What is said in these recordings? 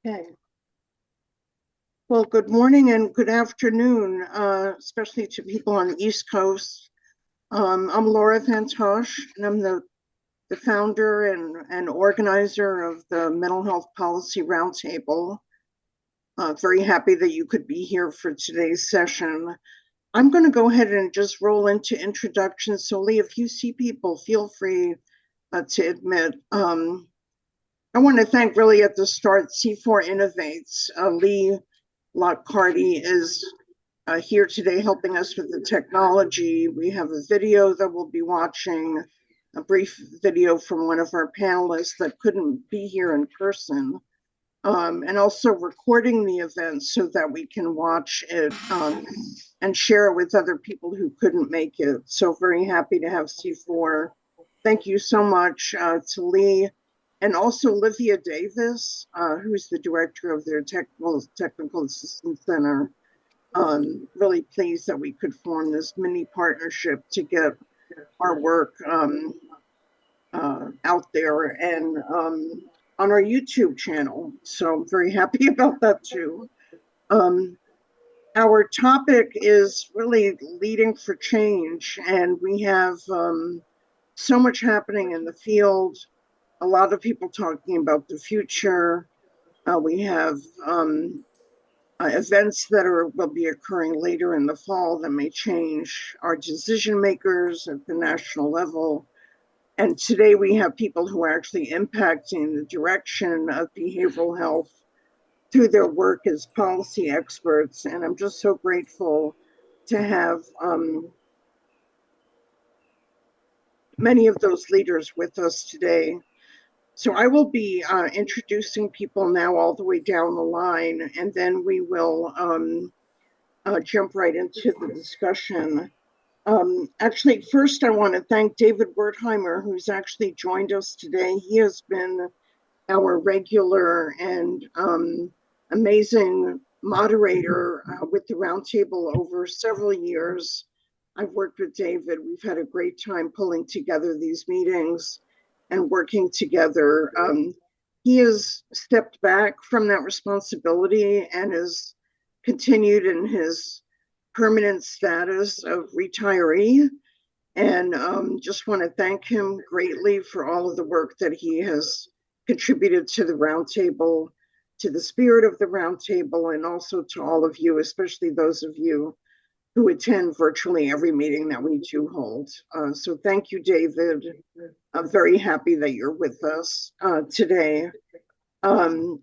Okay. Well, good morning and good afternoon, especially to people on the East Coast. I'm Laura Fantosh, and I'm the founder and organizer of the Mental Health Policy Roundtable. Very happy that you could be here for today's session. I'm going to go ahead and just roll into introductions. So, Lee, if you see people, feel free to admit. I want to thank really at the start C4 Innovates. Lee Locke-Hardy is here today helping us with the technology. We have a video that we'll be watching, a brief video from one of our panelists that couldn't be here in person, and also recording the event so that we can watch it and share it with other people who couldn't make it. So very happy to have C4. Thank you so much to Lee. And also Olivia Davis, who's the director of their Technical Assistance Center. Really pleased that we could form this mini partnership to get our work out there and on our YouTube channel. So I'm very happy about that too. Our topic is really leading for change, and we have so much happening in the field. A lot of people talking about the future. We have events that will be occurring later in the fall that may change our decision makers at the national level. And today we have people who are actually impacting the direction of behavioral health through their work as policy experts. And I'm just so grateful to have many of those leaders with us today. So I will be introducing people now all the way down the line, and then we will jump right into the discussion. Actually, first I want to thank David Wertheimer, who's actually joined us today. He has been our regular and amazing moderator with the Roundtable over several years. I've worked with David. We've had a great time pulling together these meetings and working together. He has stepped back from that responsibility and has continued in his permanent status of retiree. And just want to thank him greatly for all of the work that he has contributed to the Roundtable, to the spirit of the Roundtable, and also to all of you, especially those of you who attend virtually every meeting that we do hold. So thank you, David. I'm very happy that you're with us today. And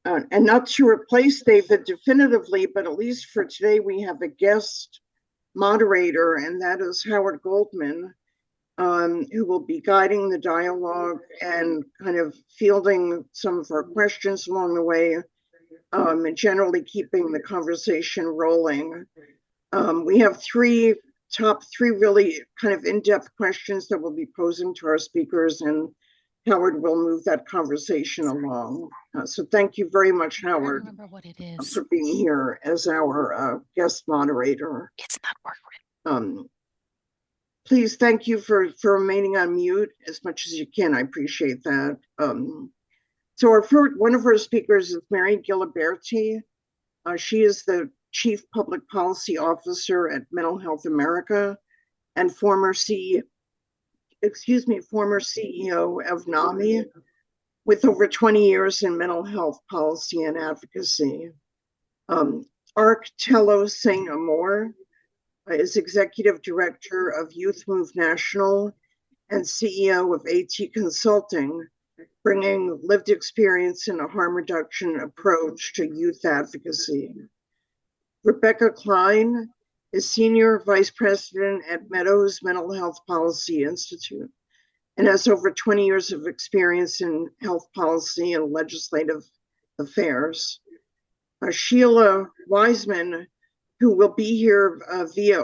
not to replace David definitively, but at least for today, we have a guest moderator, and that is Howard Goldman, who will be guiding the dialogue and kind of fielding some of our questions along the way, and generally keeping the conversation rolling. We have top three really kind of in-depth questions that we'll be posing to our speakers, and Howard will move that conversation along. So thank you very much, Howard, for being here as our guest moderator. It's not working. Please, thank you for remaining on mute as much as you can. I appreciate that. So one of our speakers is Mary Giliberti. She is the Chief Public Policy Officer at Mental Health America and former CEO of NAMI, with over 20 years in mental health policy and advocacy. Ark Tello St. Amour is Executive Director of Youth Move National and CEO of AT Consulting, bringing lived experience and a harm reduction approach to youth advocacy. Rebecca Klein is Senior Vice President at Meadows Mental Health Policy Institute and has over 20 years of experience in health policy and legislative affairs. Sheila Wiseman, who will be here via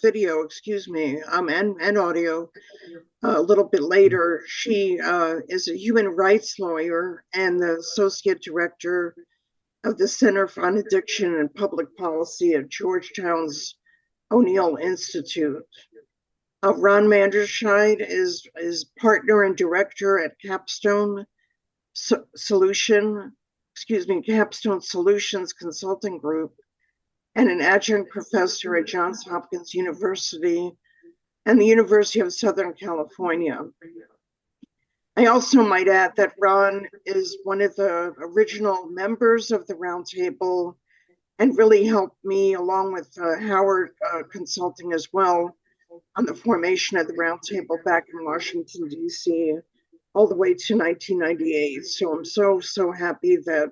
video, and audio a little bit later. She is a human rights lawyer and the Associate Director of the Center on Addiction and Public Policy at Georgetown's O'Neill Institute. Ron Manderscheid is partner and director at Capstone Solutions Capstone Solutions Consulting Group, and an adjunct professor at Johns Hopkins University and the University of Southern California. I also might add that Ron is one of the original members of the Roundtable and really helped me, along with Howard Consulting as well, on the formation of the Roundtable back in Washington, D.C., all the way to 1998. So I'm so happy that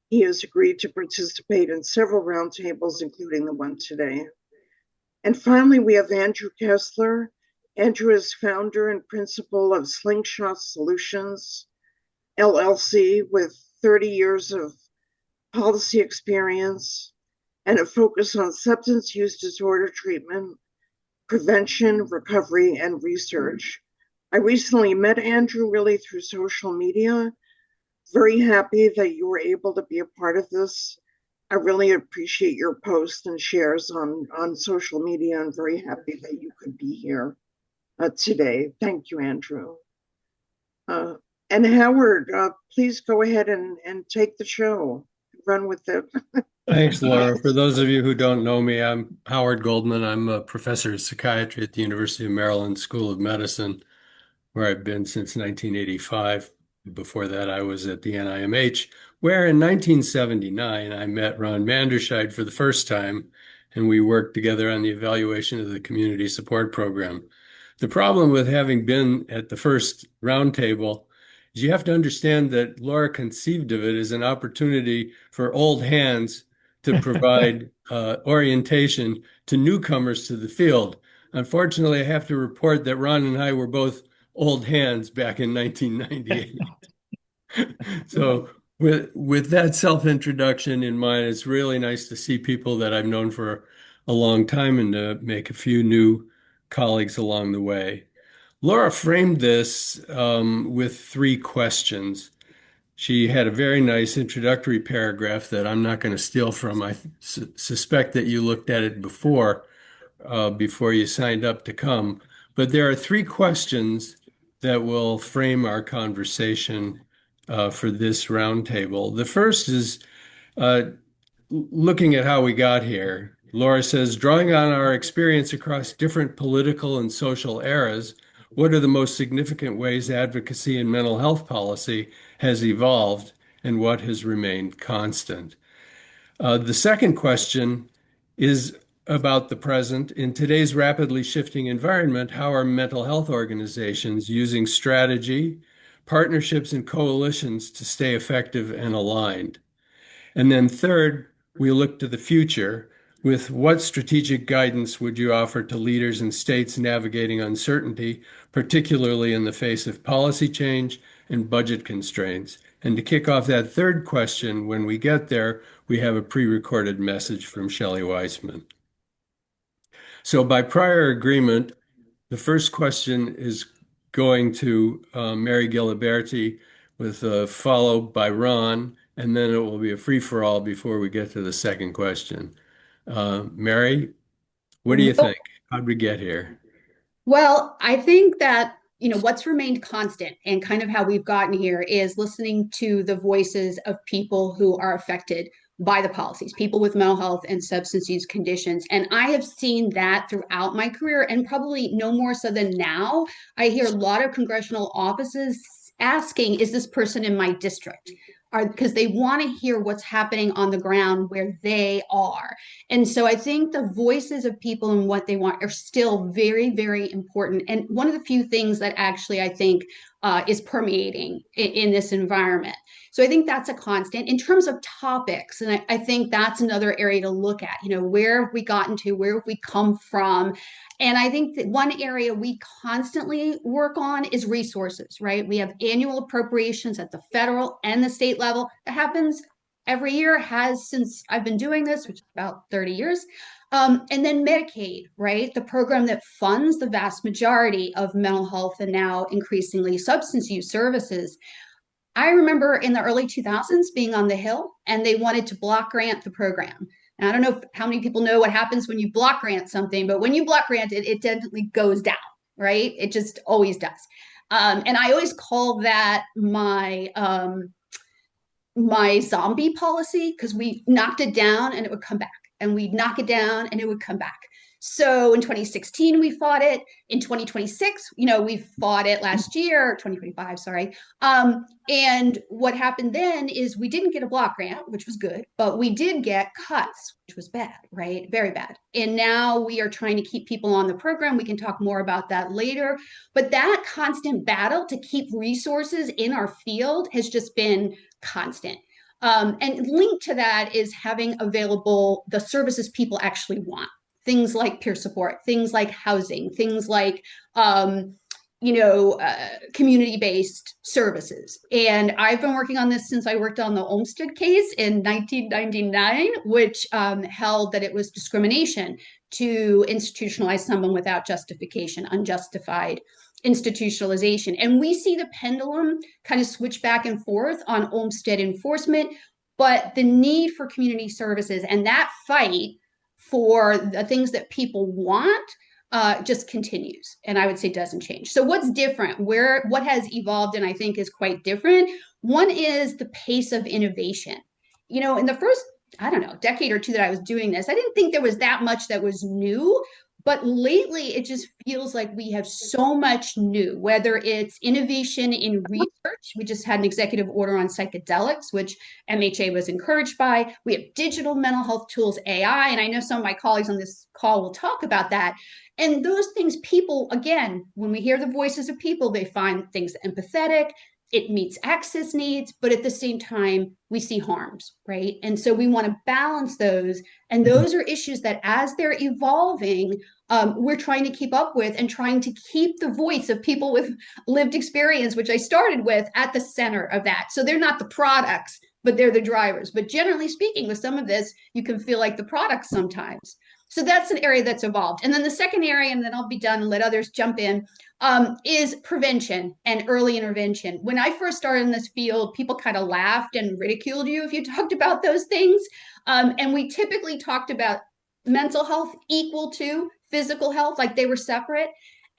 he has agreed to participate in several roundtables, including the one today. And finally, we have Andrew Kessler. Andrew is founder and principal of Slingshot Solutions, LLC, with 30 years of policy experience and a focus on substance use disorder treatment, prevention, recovery, and research. I recently met Andrew really through social media. Very happy that you were able to be a part of this. I really appreciate your posts and shares on social media. I'm very happy that you could be here today. Thank you, Andrew. And Howard, please go ahead and take the show. Run with it. Thanks, Laura. For those of you who don't know me, I'm Howard Goldman. I'm a professor of psychiatry at the University of Maryland School of Medicine, where I've been since 1985. Before that, I was at the NIMH, where in 1979, I met Ron Manderscheid for the first time, and we worked together on the evaluation of the community support program. The problem with having been at the first roundtable is you have to understand that Laura conceived of it as an opportunity for old hands to provide orientation to newcomers to the field. Unfortunately, I have to report that Ron and I were both old hands back in 1998. So with that self-introduction in mind, it's really nice to see people that I've known for a long time and to make a few new colleagues along the way. Laura framed this with three questions. She had a very nice introductory paragraph that I'm not going to steal from. I suspect that you looked at it before you signed up to come. But there are three questions that will frame our conversation for this roundtable. The first is looking at how we got here. Laura says, drawing on our experience across different political and social eras, what are the most significant ways advocacy in mental health policy has evolved and what has remained constant? The second question is about the present. In today's rapidly shifting environment, how are mental health organizations using strategy, partnerships, and coalitions to stay effective and aligned? And then third, we look to the future with what strategic guidance would you offer to leaders and states navigating uncertainty, particularly in the face of policy change and budget constraints? And to kick off that third question, when we get there, we have a pre-recorded message from Shelley Weissman. So by prior agreement, the first question is going to Mary Giliberti, with followed by Ron, and then it will be a free-for-all before we get to the second question. Mary, what do you think? How'd we get here? Well, I think that, what's remained constant and kind of how we've gotten here is listening to the voices of people who are affected by the policies, people with mental health and substance use conditions. And I have seen that throughout my career, and probably no more so than now. I hear a lot of congressional offices asking, is this person in my district? Because they want to hear what's happening on the ground where they are. And so I think the voices of people and what they want are still very, very important. And one of the few things that actually I think is permeating in this environment. So I think that's a constant in terms of topics. And I think that's another area to look at, where have we gotten to, where have we come from? And I think that one area we constantly work on is resources, right? We have annual appropriations at the federal and the state level. That happens every year, has since I've been doing this, which is about 30 years. And then Medicaid, right? The program that funds the vast majority of mental health and now increasingly substance use services. I remember in the early 2000s being on the Hill, and they wanted to block grant the program. And I don't know how many people know what happens when you block grant something, but when you block grant it, it definitely goes down, right? It just always does. And I always call that my my zombie policy because we knocked it down and it would come back, and we'd knock it down and it would come back. So in 2016, we fought it. In 2026, we fought it last year, 2025, sorry. And what happened then is we didn't get a block grant, which was good, but we did get cuts, which was bad, right? Very bad. And now we are trying to keep people on the program. We can talk more about that later. But that constant battle to keep resources in our field has just been constant. And linked to that is having available the services people actually want. Things like peer support, things like housing, things like community-based services. And I've been working on this since I worked on the Olmsted case in 1999, which held that it was discrimination to institutionalize someone without justification, unjustified institutionalization. And we see the pendulum kind of switch back and forth on Olmsted enforcement, but the need for community services and that fight for the things that people want just continues, and I would say doesn't change. So what's different? What has evolved and I think is quite different? One is the pace of innovation. In the first, I don't know, decade or two that I was doing this, I didn't think there was that much that was new. But lately, it just feels like we have so much new, whether it's innovation in research. We just had an executive order on psychedelics, which MHA was encouraged by. We have digital mental health tools, AI, and I know some of my colleagues on this call will talk about that. And those things, people, again, when we hear the voices of people, they find things empathetic, it meets access needs, but at the same time, we see harms, right? And so we want to balance those. And those are issues that as they're evolving, we're trying to keep up with and trying to keep the voice of people with lived experience, which I started with, at the center of that. So they're not the products, but they're the drivers. But generally speaking, with some of this, you can feel like the products sometimes. So that's an area that's evolved. And then the second area, and then I'll be done and let others jump in, is prevention and early intervention. When I first started in this field, people kind of laughed and ridiculed you if you talked about those things. And we typically talked about mental health equal to physical health, like they were separate.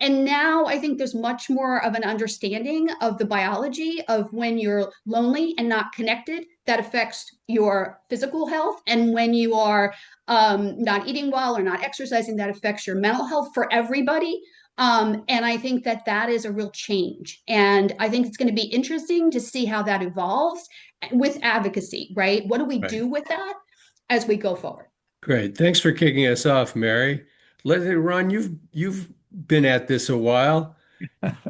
And now I think there's much more of an understanding of the biology of when you're lonely and not connected, that affects your physical health. And when you are not eating well or not exercising, that affects your mental health for everybody. And I think that is a real change. And I think it's going to be interesting to see how that evolves with advocacy, right? What do we do with that as we go forward? Great. Thanks for kicking us off, Mary. Ron, you've been at this a while.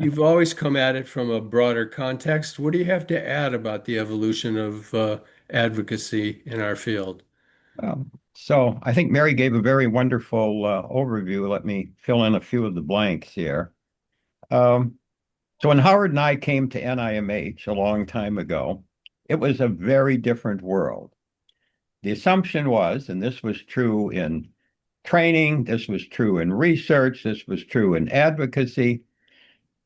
You've always come at it from a broader context. What do you have to add about the evolution of advocacy in our field? So I think Mary gave a very wonderful overview. Let me fill in a few of the blanks here. So when Howard and I came to NIMH a long time ago, it was a very different world. The assumption was, and this was true in training, this was true in research, this was true in advocacy.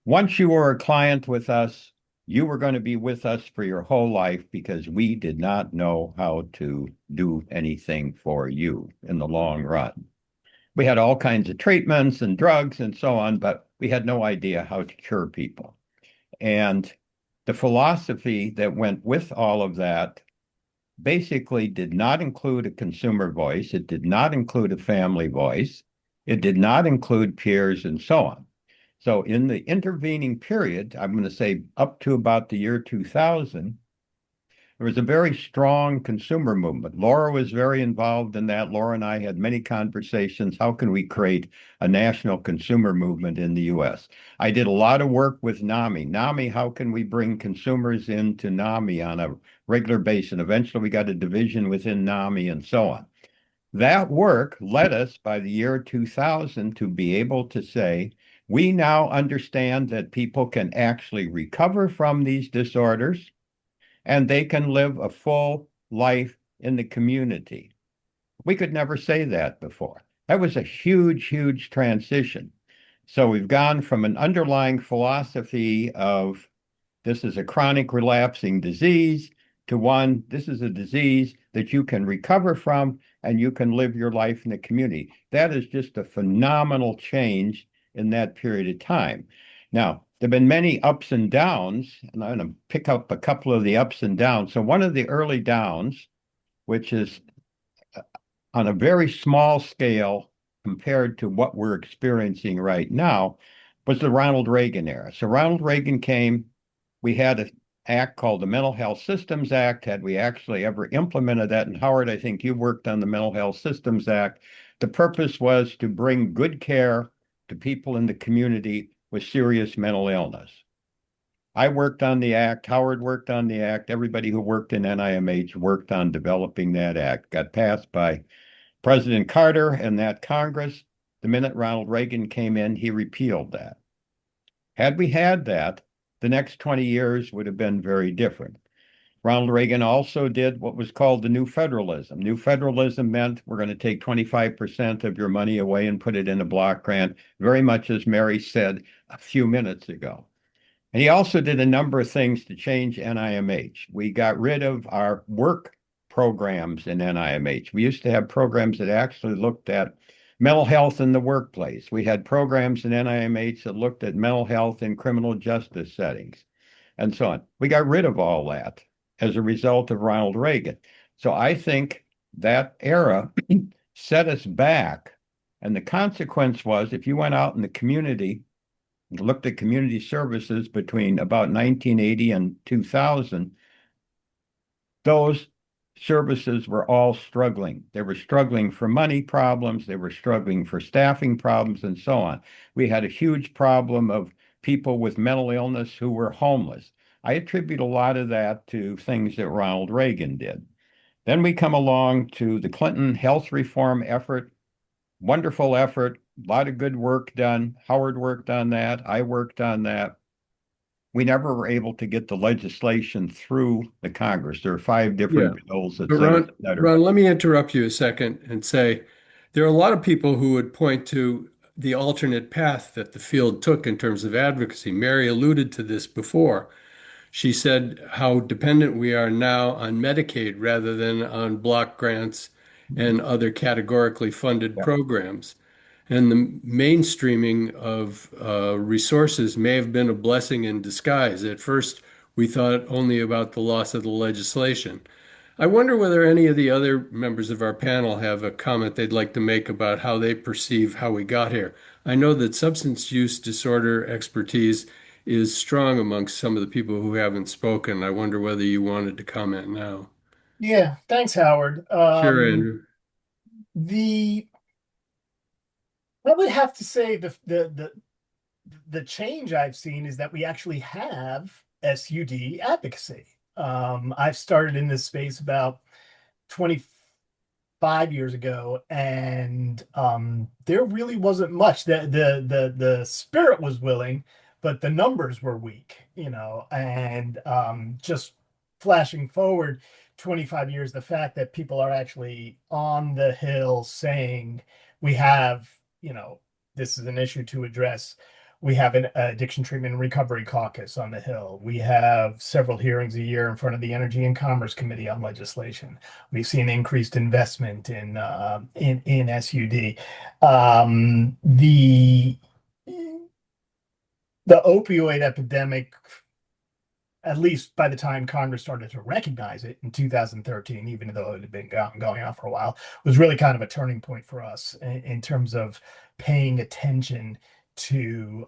Once you were a client with us, you were going to be with us for your whole life because we did not know how to do anything for you in the long run. We had all kinds of treatments and drugs and so on, but we had no idea how to cure people. And the philosophy that went with all of that basically did not include a consumer voice. It did not include a family voice. It did not include peers and so on. So in the intervening period, I'm going to say up to about the year 2000, there was a very strong consumer movement. Laura was very involved in that. Laura and I had many conversations. How can we create a national consumer movement in the US? I did a lot of work with NAMI. NAMI, how can we bring consumers into NAMI on a regular basis? And eventually we got a division within NAMI and so on. That work led us by the year 2000 to be able to say, we now understand that people can actually recover from these disorders and they can live a full life in the community. We could never say that before. That was a huge, huge transition. So we've gone from an underlying philosophy of this is a chronic relapsing disease to one, this is a disease that you can recover from and you can live your life in the community. That is just a phenomenal change in that period of time. Now, There have been many ups and downs, and I'm going to pick up a couple of the ups and downs. So one of the early downs, which is on a very small scale compared to what we're experiencing right now, was the Ronald Reagan era. So Ronald Reagan came, we had an act called the Mental Health Systems Act. Had we actually ever implemented that? And Howard, I think you worked on the Mental Health Systems Act. The purpose was to bring good care to people in the community with serious mental illness. I worked on the act, Howard worked on the act, everybody who worked in NIMH worked on developing that act. Got passed by President Carter and that Congress. The minute Ronald Reagan came in, he repealed that. Had we had that, the next 20 years would have been very different. Ronald Reagan also did what was called the New Federalism. New Federalism meant we're going to take 25% of your money away and put it in a block grant, very much as Mary said a few minutes ago. And he also did a number of things to change NIMH. We got rid of our work programs in NIMH. We used to have programs that actually looked at mental health in the workplace. We had programs in NIMH that looked at mental health in criminal justice settings and so on. We got rid of all that as a result of Ronald Reagan. So I think that era set us back. And the consequence was if you went out in the community and looked at community services between about 1980 and 2000, those services were all struggling. They were struggling for money problems, they were struggling for staffing problems, and so on. We had a huge problem of people with mental illness who were homeless. I attribute a lot of that to things that Ronald Reagan did. Then we come along to the Clinton health reform effort. Wonderful effort, a lot of good work done. Howard worked on that. I worked on that. We never were able to get the legislation through the Congress. There are 5 different bills, et But cetera, Ron, et cetera. Ron, let me interrupt you a second and say there are a lot of people who would point to the alternate path that the field took in terms of advocacy. Mary alluded to this before. She said how dependent we are now on Medicaid rather than on block grants and other categorically funded Yeah. programs. And the mainstreaming of resources may have been a blessing in disguise. At first, we thought only about the loss of the legislation. I wonder whether any of the other members of our panel have a comment they'd like to make about how they perceive how we got here. I know that substance use disorder expertise is strong amongst some of the people who haven't spoken. I wonder whether you wanted to comment now. Yeah, thanks, Howard. Sure, Andrew. The I would have to say the change I've seen is that we actually have SUD advocacy. I've started in this space about 25 years ago, and there really wasn't much. The spirit was willing, but the numbers were weak, and just flashing forward 25 years, the fact that people are actually on the Hill saying we have, this is an issue to address. We have an addiction treatment and recovery caucus on the Hill. We have several hearings a year in front of the Energy and Commerce Committee on legislation. We've seen increased investment in SUD. The opioid epidemic, at least by the time Congress started to recognize it in 2013, even though it had been going on for a while, was really kind of a turning point for us in terms of paying attention to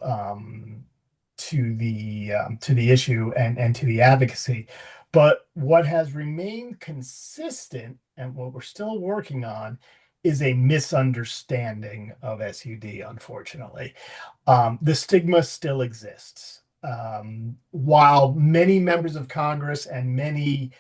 the issue and to the advocacy. But what has remained consistent and what we're still working on is a misunderstanding of SUD, unfortunately. The stigma still exists. While many members of Congress and many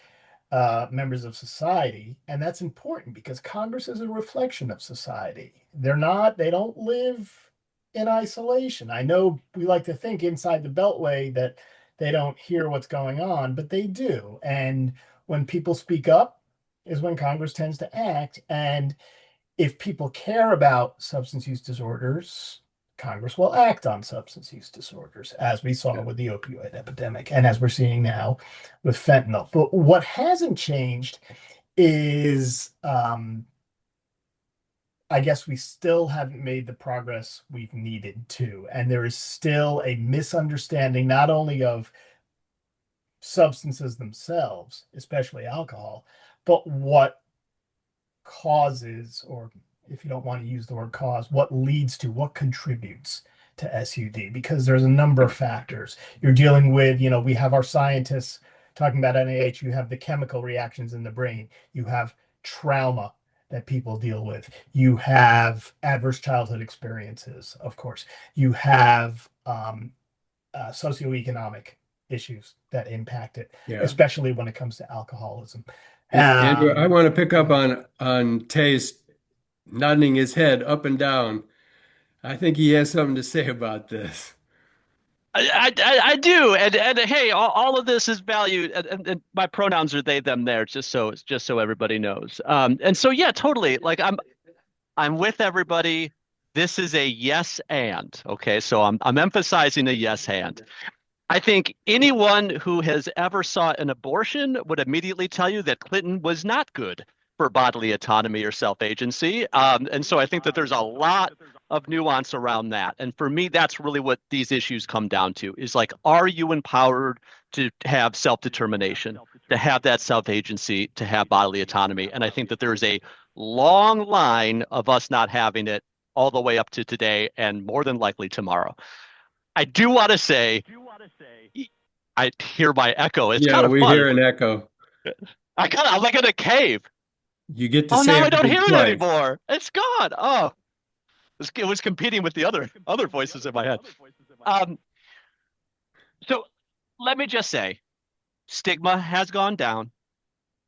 members of society, and that's important because Congress is a reflection of society. They don't live in isolation. I know we like to think inside the Beltway that they don't hear what's going on, but they do. And when people speak up is when Congress tends to act. And if people care about substance use disorders, Congress will act on substance use disorders, as we saw with the opioid epidemic and as we're seeing now with fentanyl. But what hasn't changed is I guess we still haven't made the progress we've needed to. And there is still a misunderstanding, not only of substances themselves, especially alcohol, but what causes, or if you don't want to use the word cause, what leads to, what contributes to SUD, because there's a number of factors. You're dealing with, we have our scientists talking about NIH, you have the chemical reactions in the brain, you have trauma that people deal with, you have adverse childhood experiences, of course, you have socioeconomic issues that impact it, Yeah. especially when it comes to alcoholism. Andrew, I want to pick up on Tay's nodding his head up and down. I think he has something to say about this. I do, and hey, all of this is valued, and my pronouns are they them there, just so everybody knows. And so yeah, totally. Like I'm with everybody. This is a yes and okay. So I'm emphasizing a yes and. I think anyone who has ever sought an abortion would immediately tell you that Clinton was not good for bodily autonomy or self-agency. And so I think that there's a lot of nuance around that. And for me, that's really what these issues come down to is like, are you empowered to have self-determination, to have that self-agency, to have bodily autonomy? And I think that there's a long line of us not having it all the way up to today and more than likely tomorrow. I do want to say, I hear my echo. It's kind of we fun. hear an echo. I'm like in a cave. You get to Oh, say now I don't everything hear it twice. anymore. It's gone. Oh, it was competing with the other voices in my head. So let me just say, stigma has gone down.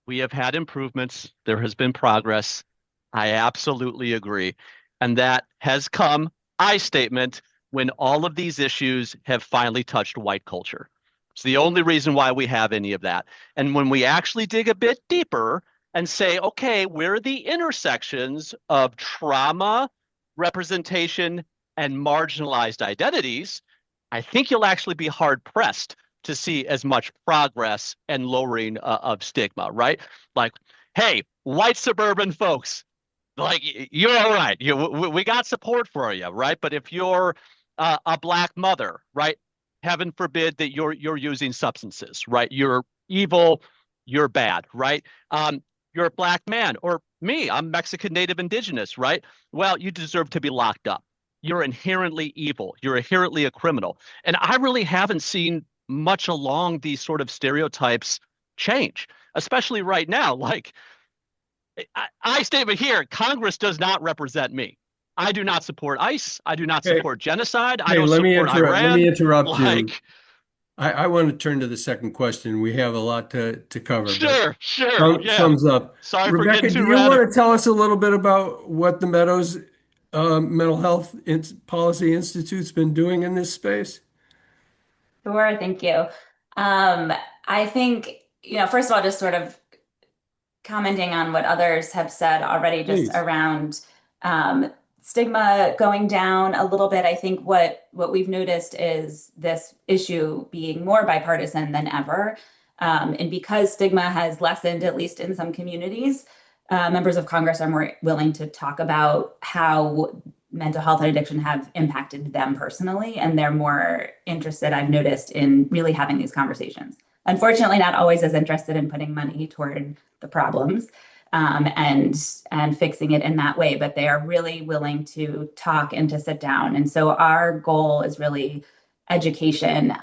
We have had improvements. There has been progress. I absolutely agree. And that has come, I statement, when all of these issues have finally touched white culture. It's the only reason why we have any of that. And when we actually dig a bit deeper and say, okay, where are the intersections of trauma, representation, and marginalized identities, I think you'll actually be hard pressed to see as much progress and lowering of stigma, right? Like, hey, white suburban folks, like you're all right. We got support for you, right? But if you're a black mother, right? Heaven forbid that you're using substances, right? You're evil, you're bad, right? You're a black man, or me, I'm Mexican Native Indigenous, right? Well, you deserve to be locked up. You're inherently evil. You're inherently a criminal. And I really haven't seen much along these sort of stereotypes change, especially right now. Like, I statement here, Congress does not represent me. I do not support ICE. I do not support genocide. I don't support Iran. Let me interrupt you. Like, I want to turn to the second question. We have a lot to cover. sure. Yeah. Thumbs up. Sorry for Rebecca, getting do too you radical. want to tell us a little bit about what the Meadows Mental Health Policy Institute's been doing in this space? Sure, thank you. I think, first of all, just sort of commenting on what others have said already, just Please. around stigma going down a little bit. I think what we've noticed is this issue being more bipartisan than ever. And because stigma has lessened, at least in some communities, members of Congress are more willing to talk about how mental health and addiction have impacted them personally. And they're more interested, I've noticed, in really having these conversations. Unfortunately, not always as interested in putting money toward the problems and fixing it in that way, but they are really willing to talk and to sit down. And so our goal is really education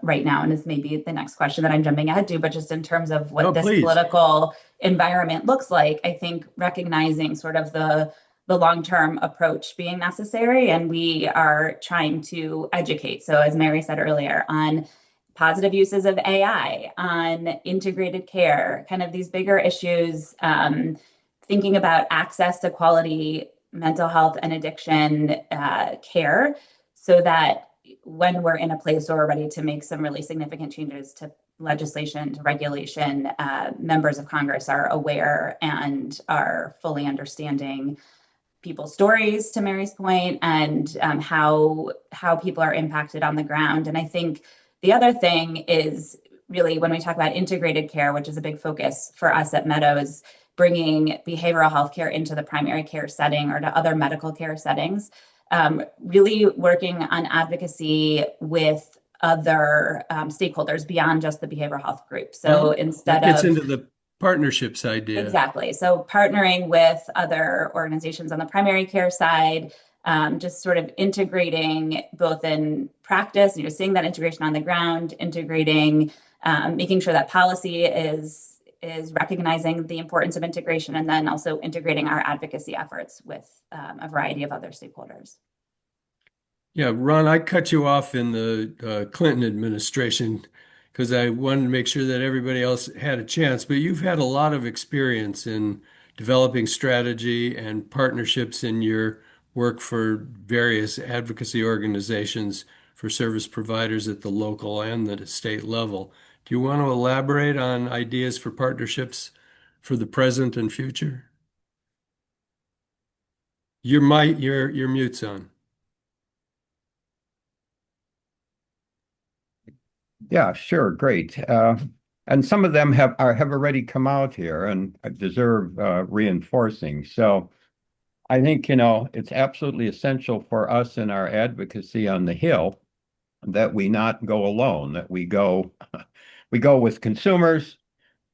right now, and this may be the next question that I'm jumping ahead to, but just in terms of what this political environment looks like, I think recognizing sort of the long-term approach being necessary, and we are trying to educate. So as Mary said earlier, on positive uses of AI, on integrated care, kind of these bigger issues, thinking about access to quality mental health and addiction care, so that when we're in a place where we're ready to make some really significant changes to legislation, to regulation, members of Congress are aware and are fully understanding people's stories, to Mary's point, and how people are impacted on the ground. And I think the other thing is really when we talk about integrated care, which is a big focus for us at Meadows, bringing behavioral health care into the primary care setting or to other medical care settings. Really working on advocacy with other stakeholders beyond just the behavioral health group. So instead that gets of into the partnerships idea. exactly. So partnering with other organizations on the primary care side, just sort of integrating both in practice, seeing that integration on the ground, integrating, making sure that policy is recognizing the importance of integration, and then also integrating our advocacy efforts with a variety of other stakeholders. Yeah, Ron, I cut you off in the Clinton administration because I wanted to make sure that everybody else had a chance. But you've had a lot of experience in developing strategy and partnerships in your work for various advocacy organizations for service providers at the local and the state level. Do you want to elaborate on ideas for partnerships for the present and future? Your mute's on. Yeah, sure, great. And some of them have already come out here and deserve reinforcing. So I think, it's absolutely essential for us in our advocacy on the Hill that we not go alone, that we go with consumers,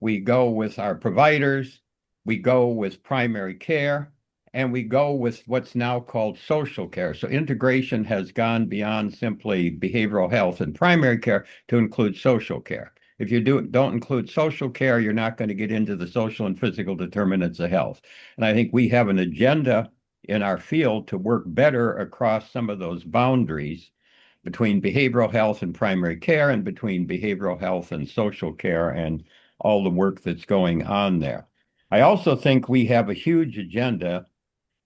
we go with our providers, we go with primary care, and we go with what's now called social care. So integration has gone beyond simply behavioral health and primary care to include social care. If you don't include social care, you're not going to get into the social and physical determinants of health. And I think we have an agenda in our field to work better across some of those boundaries between behavioral health and primary care and between behavioral health and social care and all the work that's going on there. I also think we have a huge agenda,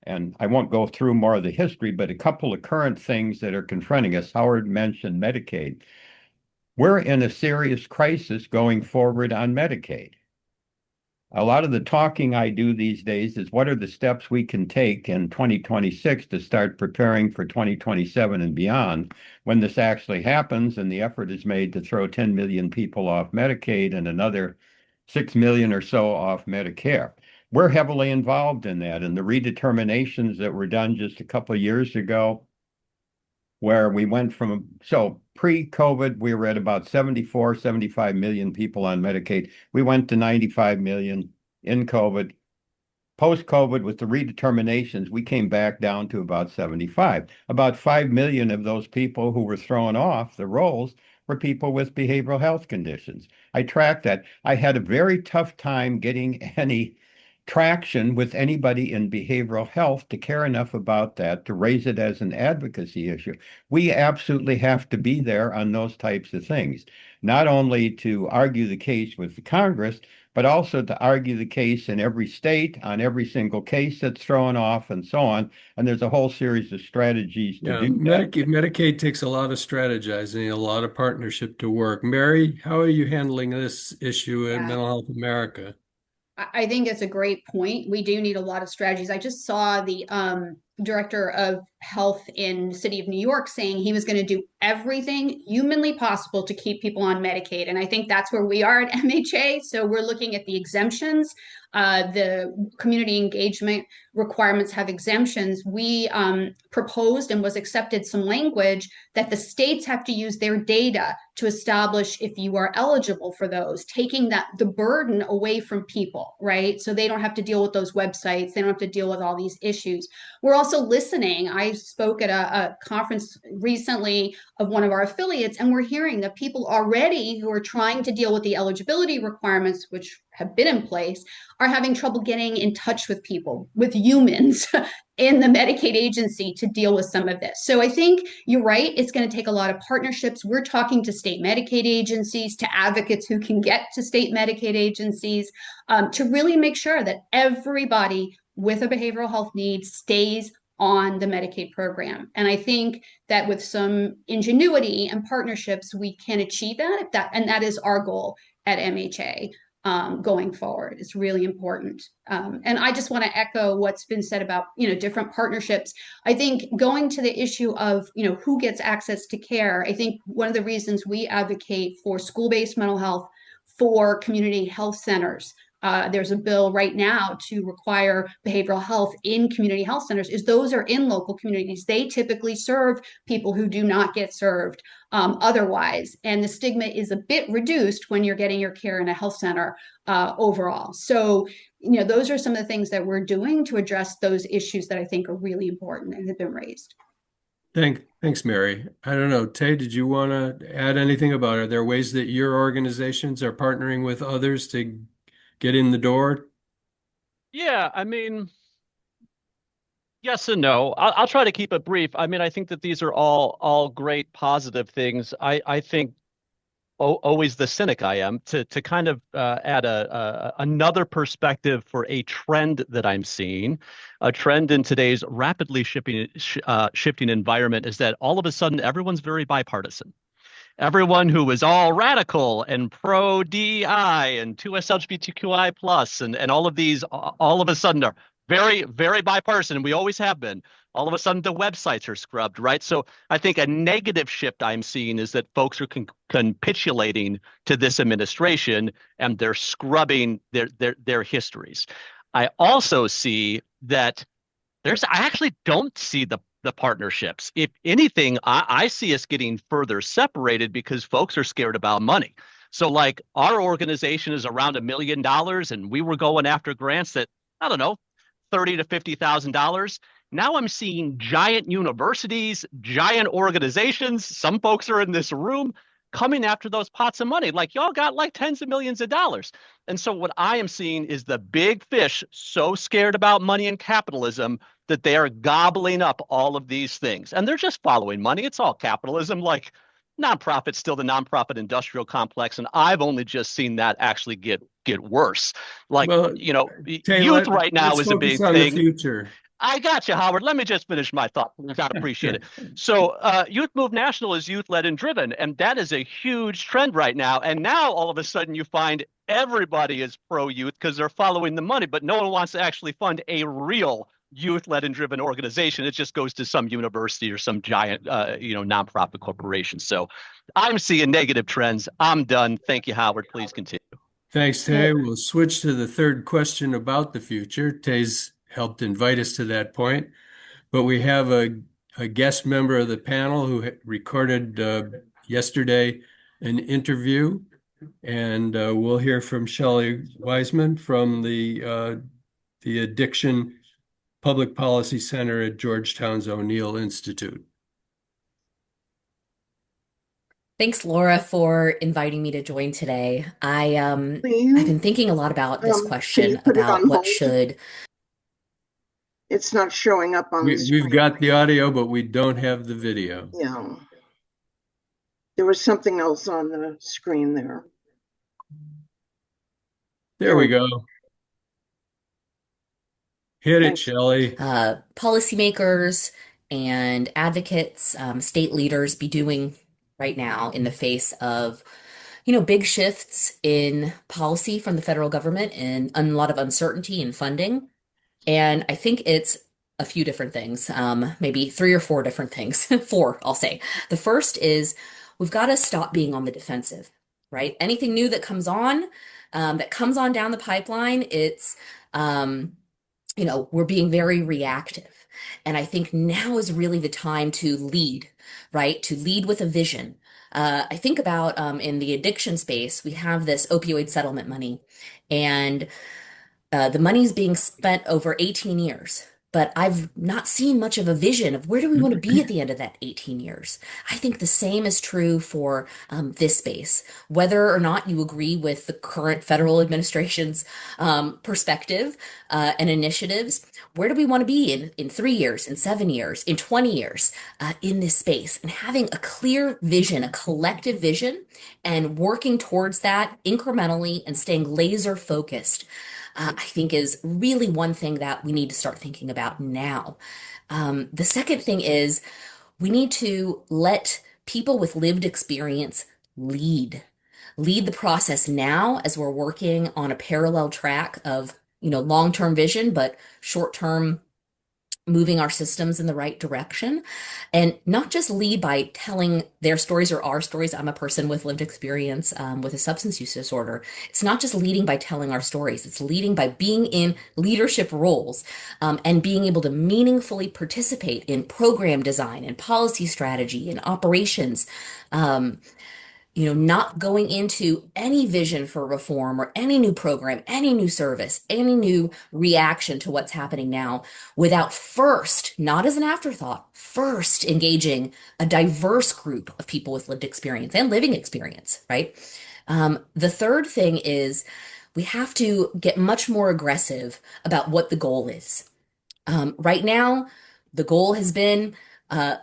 and I won't go through more of the history, but a couple of current things that are confronting us. Howard mentioned Medicaid. We're in a serious crisis going forward on Medicaid. A lot of the talking I do these days is what are the steps we can take in 2026 to start preparing for 2027 and beyond when this actually happens and the effort is made to throw 10 million people off Medicaid and another 6 million or so off Medicare. We're heavily involved in that, and the redeterminations that were done just a couple of years ago, where we went from, so pre-COVID, we were at about 74, 75 million people on Medicaid. We went to 95 million in COVID. Post-COVID, with the redeterminations, we came back down to about 75. About 5 million of those people who were thrown off the rolls were people with behavioral health conditions. I tracked that. I had a very tough time getting any traction with anybody in behavioral health to care enough about that to raise it as an advocacy issue. We absolutely have to be there on those types of things, not only to argue the case with the Congress, but also to argue the case in every state on every single case that's thrown off and so on. And there's a whole series of strategies to do that. Medicaid takes a lot of strategizing, a lot of partnership to work. Mary, how are you handling this issue at Mental Health America? I think it's a great point. We do need a lot of strategies. I just saw the director of health in the city of New York saying he was going to do everything humanly possible to keep people on Medicaid. And I think that's where we are at MHA. So we're looking at the exemptions. The community engagement requirements have exemptions. We proposed and was accepted some language that the states have to use their data to establish if you are eligible for those, taking the burden away from people, right? So they don't have to deal with those websites. They don't have to deal with all these issues. We're also listening. I spoke at a conference recently of one of our affiliates, and we're hearing that people already who are trying to deal with the eligibility requirements, which have been in place, are having trouble getting in touch with people, with humans in the Medicaid agency to deal with some of this. So I think you're right. It's going to take a lot of partnerships. We're talking to state Medicaid agencies, to advocates who can get to state Medicaid agencies, to really make sure that everybody with a behavioral health need stays on the Medicaid program. And I think that with some ingenuity and partnerships, we can achieve that. And that is our goal at MHA. Going forward. It's really important. And I just want to echo what's been said about, different partnerships. I think going to the issue of, who gets access to care, I think one of the reasons we advocate for school-based mental health, for community health centers, there's a bill right now to require behavioral health in community health centers, is those are in local communities. They typically serve people who do not get served otherwise. And the stigma is a bit reduced when you're getting your care in a health center overall. So, those are some of the things that we're doing to address those issues that I think are really important and have been raised. Thanks, Mary. I don't know, Tay, did you want to add anything about it? Are there ways that your organizations are partnering with others to get in the door? Yeah, I mean, yes and no. I'll try to keep it brief. I mean, I think that these are all great positive things. I think always the cynic I am to kind of add another perspective for a trend that I'm seeing. A trend in today's rapidly shifting environment is that all of a sudden everyone's very bipartisan. Everyone who was all radical and pro DEI and 2S LGBTQI plus and all of these all of a sudden are very, very bipartisan, and we always have been. All of a sudden the websites are scrubbed, right? So I think a negative shift I'm seeing is that folks are capitulating to this administration and they're scrubbing their histories. I also see that I actually don't see the partnerships. If anything, I see us getting further separated because folks are scared about money. So like our organization is around $1 million and we were going after grants that, I don't know, $30,000 to $50,000. Now I'm seeing giant universities, giant organizations. Some folks are in this room coming after those pots of money. Like y'all got like tens of millions of dollars. And so what I am seeing is the big fish so scared about money and capitalism that they are gobbling up all of these things. And they're just following money. It's all capitalism. Like nonprofit's still the nonprofit industrial complex. And I've only just seen that actually get worse. Like, Well, Tay, youth right now let's is a focus big on the thing. future. I got you, Howard. Let me just finish my thought. I'd appreciate it. So, Youth Move National is youth-led and driven, and that is a huge trend right now. And now, all of a sudden, you find everybody is pro-youth because they're following the money, but no one wants to actually fund a real youth-led and driven organization. It just goes to some university or some giant, nonprofit corporation. So, I'm seeing negative trends. I'm done. Thank you, Howard. Please continue. Thanks, Tay. We'll switch to the third question about the future. Tay's helped invite us to that point, but we have a guest member of the panel who recorded yesterday an interview, and we'll hear from Shelley Wiseman from the Addiction Public Policy Center at Georgetown's O'Neill Institute. Thanks, Laura, for inviting me to join today. I've Please, been thinking a lot about this can you question put it about on what hold? should. It's not showing up on the screen. We've got the audio, but we don't have the video. Yeah. There was something else on the screen there. There we go. Hit it, Thanks. Shelley. Policymakers and advocates, state leaders be doing right now in the face of, big shifts in policy from the federal government and a lot of uncertainty in funding. And I think it's a few different things, maybe 3 or 4 different things. 4, I'll say. The first is we've got to stop being on the defensive, right? Anything new that comes on down the pipeline, it's, we're being very reactive. And I think now is really the time to lead, right? To lead with a vision. I think about in the addiction space, we have this opioid settlement money, and the money's being spent over 18 years. But I've not seen much of a vision of where do we want to be at the end of that 18 years. I think the same is true for this space. Whether or not you agree with the current federal administration's perspective and initiatives, where do we want to be in 3 years, in 7 years, in 20 years in this space? And having a clear vision, a collective vision, and working towards that incrementally and staying laser focused. I think is really one thing that we need to start thinking about now. The second thing is we need to let people with lived experience lead the process now as we're working on a parallel track of, long-term vision, but short-term moving our systems in the right direction, and not just lead by telling their stories or our stories. I'm a person with lived experience with a substance use disorder. It's not just leading by telling our stories. It's leading by being in leadership roles and being able to meaningfully participate in program design and policy strategy and operations. Um, not going into any vision for reform or any new program, any new service, any new reaction to what's happening now without first, not as an afterthought, first engaging a diverse group of people with lived experience and living experience, right? The third thing is we have to get much more aggressive about what the goal is. Right now, the goal has been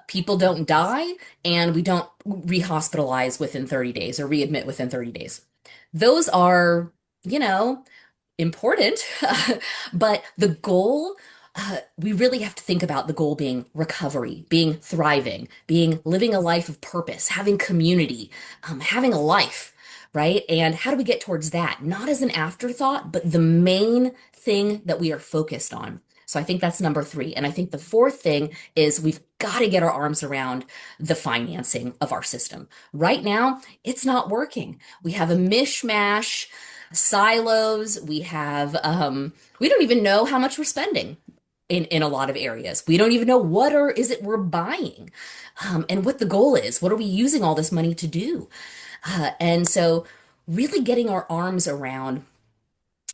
people don't die and we don't rehospitalize within 30 days or readmit within 30 days. Those are, you know, important, but the goal, we really have to think about the goal being recovery, being thriving, being living a life of purpose, having community, having a life, right? And how do we get towards that? Not as an afterthought, but the main thing that we are focused on. So I think that's number three. And I think the fourth thing is we've got to get our arms around the financing of our system. Right now, it's not working. We have a mishmash, silos. We don't even know how much we're spending in a lot of areas. We don't even know what or is it we're buying, and what the goal is. What are we using all this money to do? And so really getting our arms around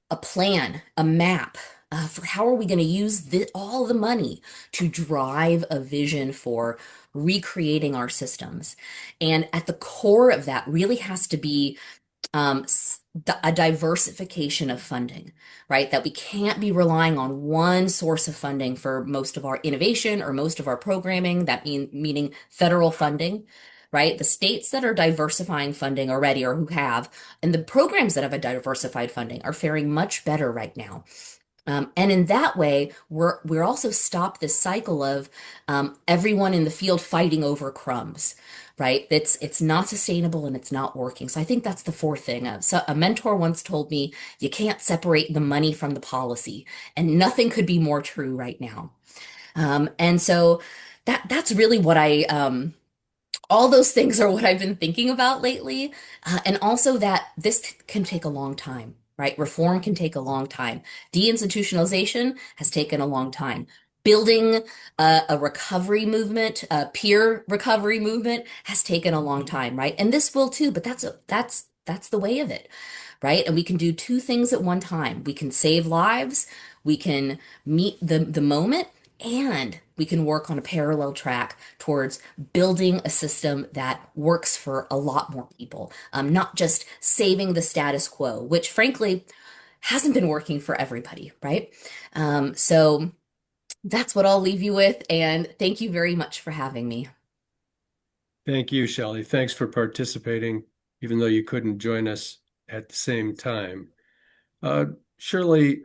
a plan, a map for how are we going to use all the money to drive a vision for recreating our systems. And at the core of that really has to be a diversification of funding, right? That we can't be relying on one source of funding for most of our innovation or most of our programming, meaning federal funding, right? The states that are diversifying funding already or who have, and the programs that have a diversified funding are faring much better right now. And in that way, we're also stop this cycle of everyone in the field fighting over crumbs, right? It's not sustainable and it's not working. So I think that's the fourth thing. So a mentor once told me you can't separate the money from the policy, and nothing could be more true right now. And so that's really what all those things are what I've been thinking about lately. And also that this can take a long time, right? Reform can take a long time. Deinstitutionalization has taken a long time. Building a recovery movement, a peer recovery movement has taken a long time, right? And this will too, but that's the way of it, right? And we can do two things at one time. We can save lives, we can meet the moment, and we can work on a parallel track towards building a system that works for a lot more people, not just saving the status quo, which frankly hasn't been working for everybody, right? So that's what I'll leave you with. And thank you very much for having me. Thank you, Shelley. Thanks for participating, even though you couldn't join us at the same time. Surely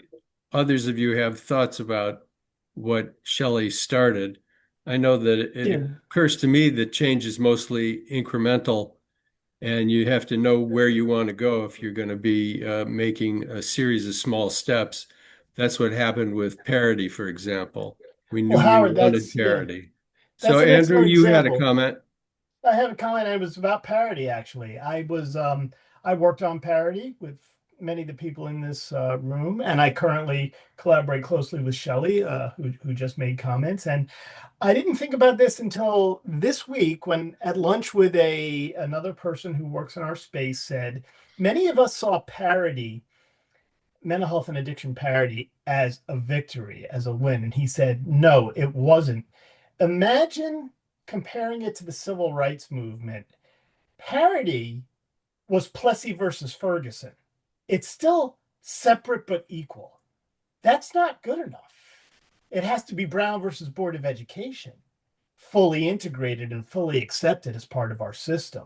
others of you have thoughts about what Shelley started. I know that it occurs to me that change is mostly incremental, and you have to know where you want to go if you're going to be making a series of small steps. That's what happened with parity, for example. We knew Well, we Howard, wanted parity. So, that's an Andrew, excellent you had a example. comment. I had a comment. It was about parity, actually. I worked on parity with many of the people in this room, and I currently collaborate closely with Shelley, who just made comments. And I didn't think about this until this week when at lunch with another person who works in our space said, many of us saw parity, mental health and addiction parity, as a victory, as a win. And he said, no, it wasn't. Imagine comparing it to the civil rights movement. Parity was Plessy versus Ferguson. It's still separate but equal. That's not good enough. It has to be Brown versus Board of Education, fully integrated and fully accepted as part of our system.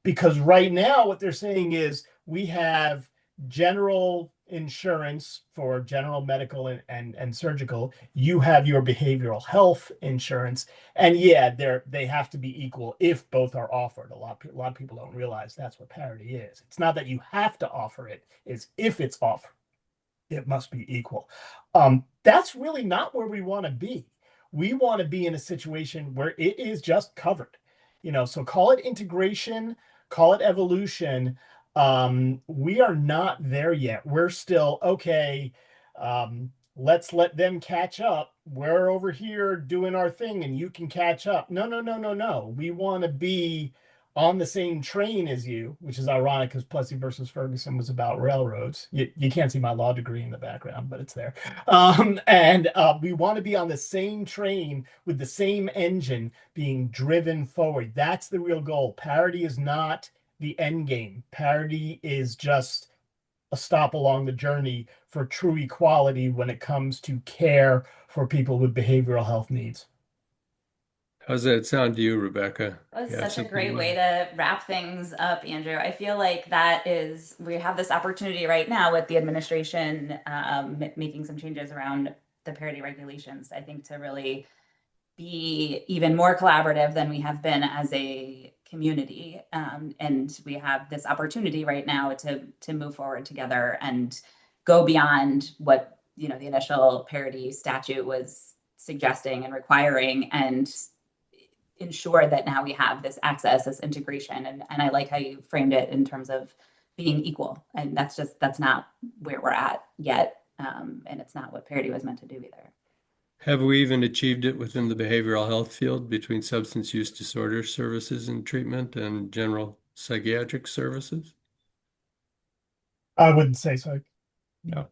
Because right now, what they're saying is we have general insurance for general medical and surgical. You have your behavioral health insurance. And yeah, they have to be equal if both are offered. A lot of people don't realize that's what parity is. It's not that you have to offer it, it's if it's offered, it must be equal. That's really not where we want to be. We want to be in a situation where it is just covered. So call it integration, call it evolution. We are not there yet. We're still okay. Let's let them catch up. We're over here doing our thing and you can catch up. No, no, no, no, no. We want to be on the same train as you, which is ironic because Plessy versus Ferguson was about railroads. You can't see my law degree in the background, but it's there. And we want to be on the same train with the same engine being driven forward. That's the real goal. Parity is not the end game. Parity is just a stop along the journey for true equality when it comes to care for people with behavioral health needs. How's that sound to you, Rebecca? That was You have such a something great you way wanna- to wrap things up, Andrew. I feel like we have this opportunity right now with the administration making some changes around the parity regulations, I think, to really be even more collaborative than we have been as a community. And we have this opportunity right now to move forward together and go beyond what the initial parity statute was suggesting and requiring, and ensure that now we have this access, this integration. And I like how you framed it in terms of being equal. And that's not where we're at yet. And it's not what parity was meant to do either. Have we even achieved it within the behavioral health field between substance use disorder services and treatment and general psychiatric services? I wouldn't say so. No.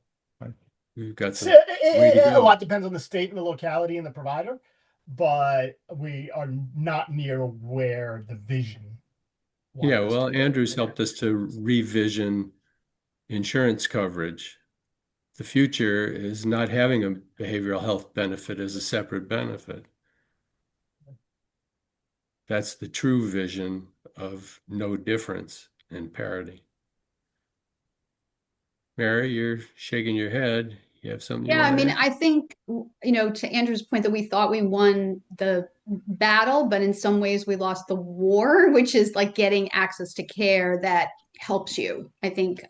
We've got So, some way to a go. lot depends on the state and the locality and the provider, but we are not near where the vision Yeah, wanted us well, to be. Andrew's helped us to revision insurance coverage. The future is not having a behavioral health benefit as a separate benefit. That's the true vision of no difference in parity. Mary, you're shaking your head. You have something you Yeah, I want to mean, add? I think, to Andrew's point that we thought we won the battle, but in some ways we lost the war, which is like getting access to care that helps you. I think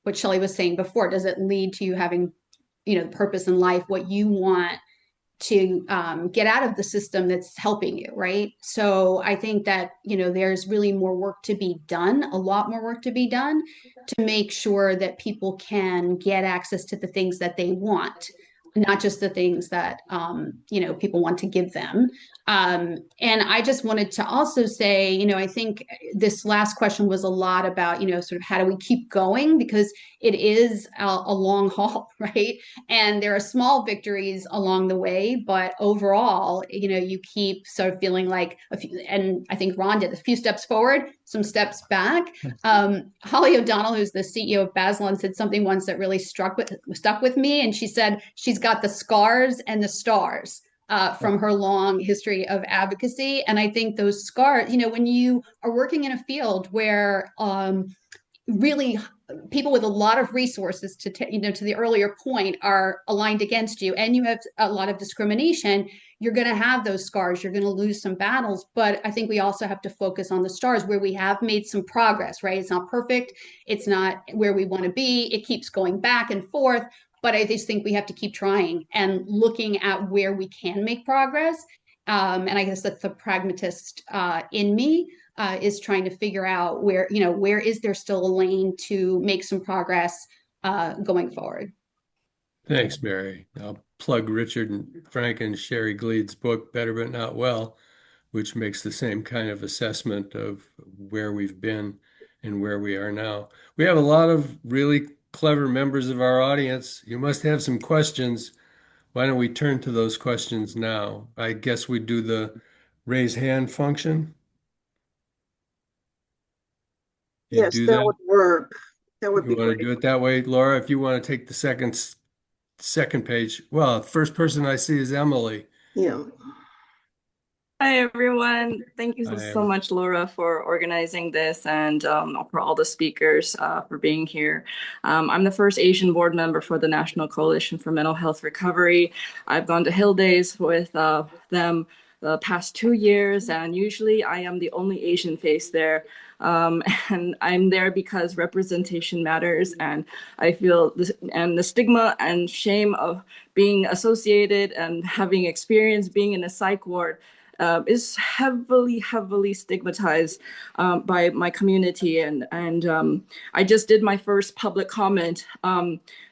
what Shelley was saying before, does it lead to you having, purpose in life, what you want to get out of the system that's helping you, right? So I think that, there's really more work to be done, a lot more work to be done to make sure that people can get access to the things that they want, not just the things that people want to give them. And I just wanted to also say, I think this last question was a lot about, sort of how do we keep going, because it is a long haul, right? And there are small victories along the way, but overall, you keep sort of feeling like and I think Ron did a few steps forward, some steps back. Holly O'Donnell, who's the CEO of Bazelon, said something once that really stuck with me. And she said she's got the scars and the stars from her long history of advocacy. And I think those scars, when you are working in a field where really people with a lot of resources to the earlier point are aligned against you, and you have a lot of discrimination, you're going to have those scars, you're going to lose some battles. But I think we also have to focus on the stars where we have made some progress, right? It's not perfect, it's not where we want to be, it keeps going back and forth, but I just think we have to keep trying and looking at where we can make progress. And I guess that's the pragmatist in me, is trying to figure out where is there still a lane to make some progress going forward. Thanks, Mary. I'll plug Richard and Frank and Sherry Gleed's book, Better But Not Well, which makes the same kind of assessment of where we've been and where we are now. We have a lot of really clever members of our audience. You must have some questions. Why don't we turn to those questions now? I guess we do the raise hand function. You Yes, do that that? would work. That would You be want to great. do it that way, Laura? If you want to take the second page. Well, first person I see is Emily. Yeah. Hi, everyone. Thank you I so am. much, Laura, for organizing this, and for all the speakers for being here. I'm the first Asian board member for the National Coalition for Mental Health Recovery. I've gone to Hill Days with them the past 2 years, and usually I am the only Asian face there. And I'm there because representation matters, and I feel this, and the stigma and shame of being associated and having experience being in a psych ward is heavily stigmatized by my community, and I just did my first public comment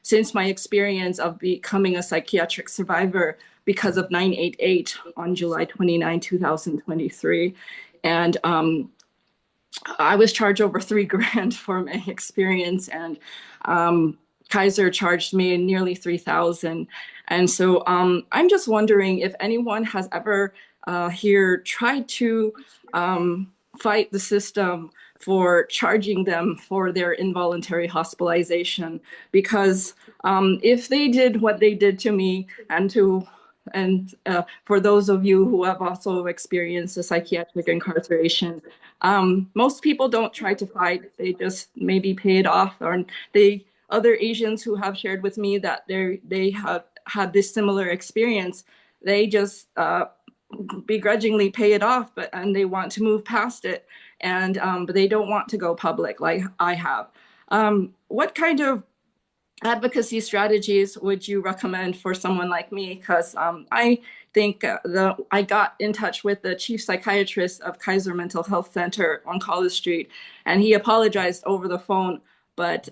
since my experience of becoming a psychiatric survivor because of 988 on July 29, 2023, and I was charged over $3,000 for my experience, and Kaiser charged me nearly 3,000. And so I'm just wondering if anyone has ever here tried to fight the system for charging them for their involuntary hospitalization, because if they did what they did to me and for those of you who have also experienced a psychiatric incarceration, most people don't try to fight. They just maybe pay it off, or other Asians who have shared with me that they have had this similar experience, they just begrudgingly pay it off, and they want to move past it, and but they don't want to go public like I have. What kind of advocacy strategies would you recommend for someone like me? Because I think I got in touch with the chief psychiatrist of Kaiser Mental Health Center on College Street, and he apologized over the phone, but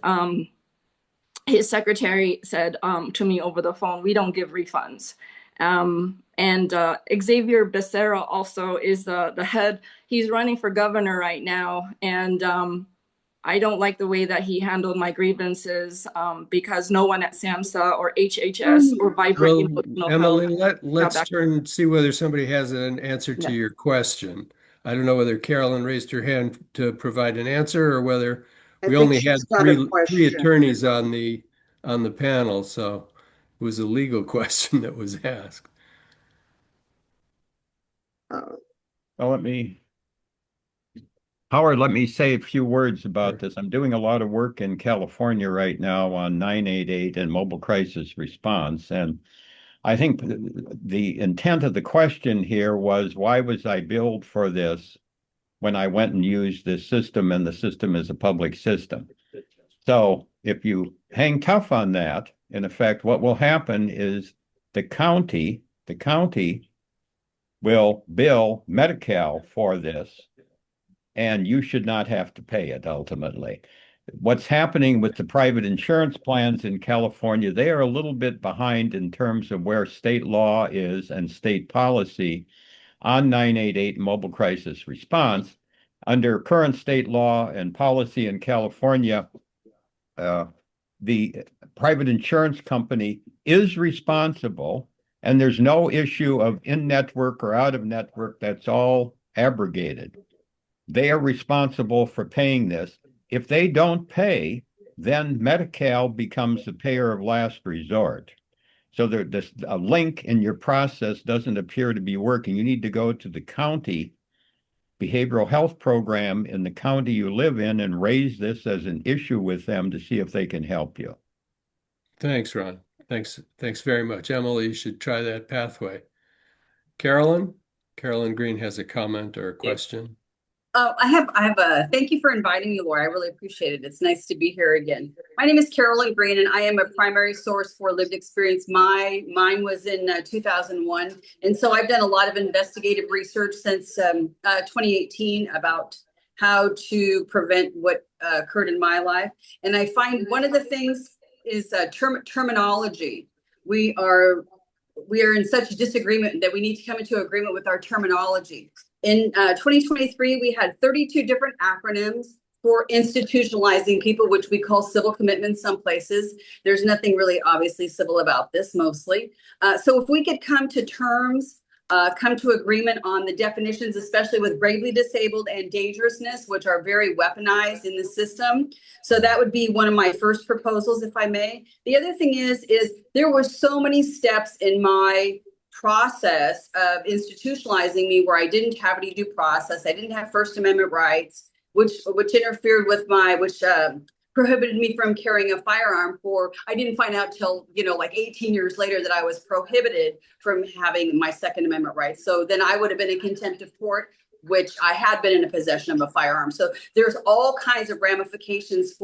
his secretary said to me over the phone, "We don't give refunds." And Xavier Becerra also is the head. He's running for governor right now, and I don't like the way that he handled my grievances because no one at SAMHSA or HHS or Vibrant Emotional Emily, Health. let's see whether somebody has an answer to your question. I don't know whether Carolyn raised her hand to provide an answer or whether we only had three attorneys on the panel, so it was a legal question that was asked. Well, Howard, let me say a few words about this. I'm doing a lot of work in California right now on 988 and mobile crisis response. And I think the intent of the question here was, why was I billed for this when I went and used this system, and the system is a public system? So if you hang tough on that, in effect, what will happen is the county will bill Medi-Cal for this, and you should not have to pay it ultimately. What's happening with the private insurance plans in California, they are a little bit behind in terms of where state law is and state policy on 988 mobile crisis response. Under current state law and policy in California, the private insurance company is responsible, and there's no issue of in-network or out-of-network. That's all abrogated. They are responsible for paying this. If they don't pay, then Medi-Cal becomes the payer of last resort. So a link in your process doesn't appear to be working. You need to go to the county behavioral health program in the county you live in and raise this as an issue with them to see if they can help you. Thanks, Ron. Thanks very much. Emily, you should try that pathway. Carolyn Green has a comment or a question. I have a thank you for inviting me, Laura. I really appreciate it. It's nice to be here again. My name is Carolyn Green, and I am a primary source for lived experience. Mine was in 2001, and so I've done a lot of investigative research since 2018 about how to prevent what occurred in my life. And I find one of the things is terminology. We are in such disagreement that we need to come into agreement with our terminology. In 2023, we had 32 different acronyms for institutionalizing people, which we call civil commitment some places. There's nothing really obviously civil about this mostly. So if we could come to terms, come to agreement on the definitions, especially with gravely disabled and dangerousness, which are very weaponized in the system. So that would be one of my first proposals, if I may. The other thing is there were so many steps in my process of institutionalizing me where I didn't have any due process. I didn't have First Amendment rights, which interfered with which prohibited me from carrying a firearm I didn't find out till, like 18 years later that I was prohibited from having my Second Amendment rights. So then I would have been in contempt of court, which I had been in a possession of a firearm. So there's all kinds of ramifications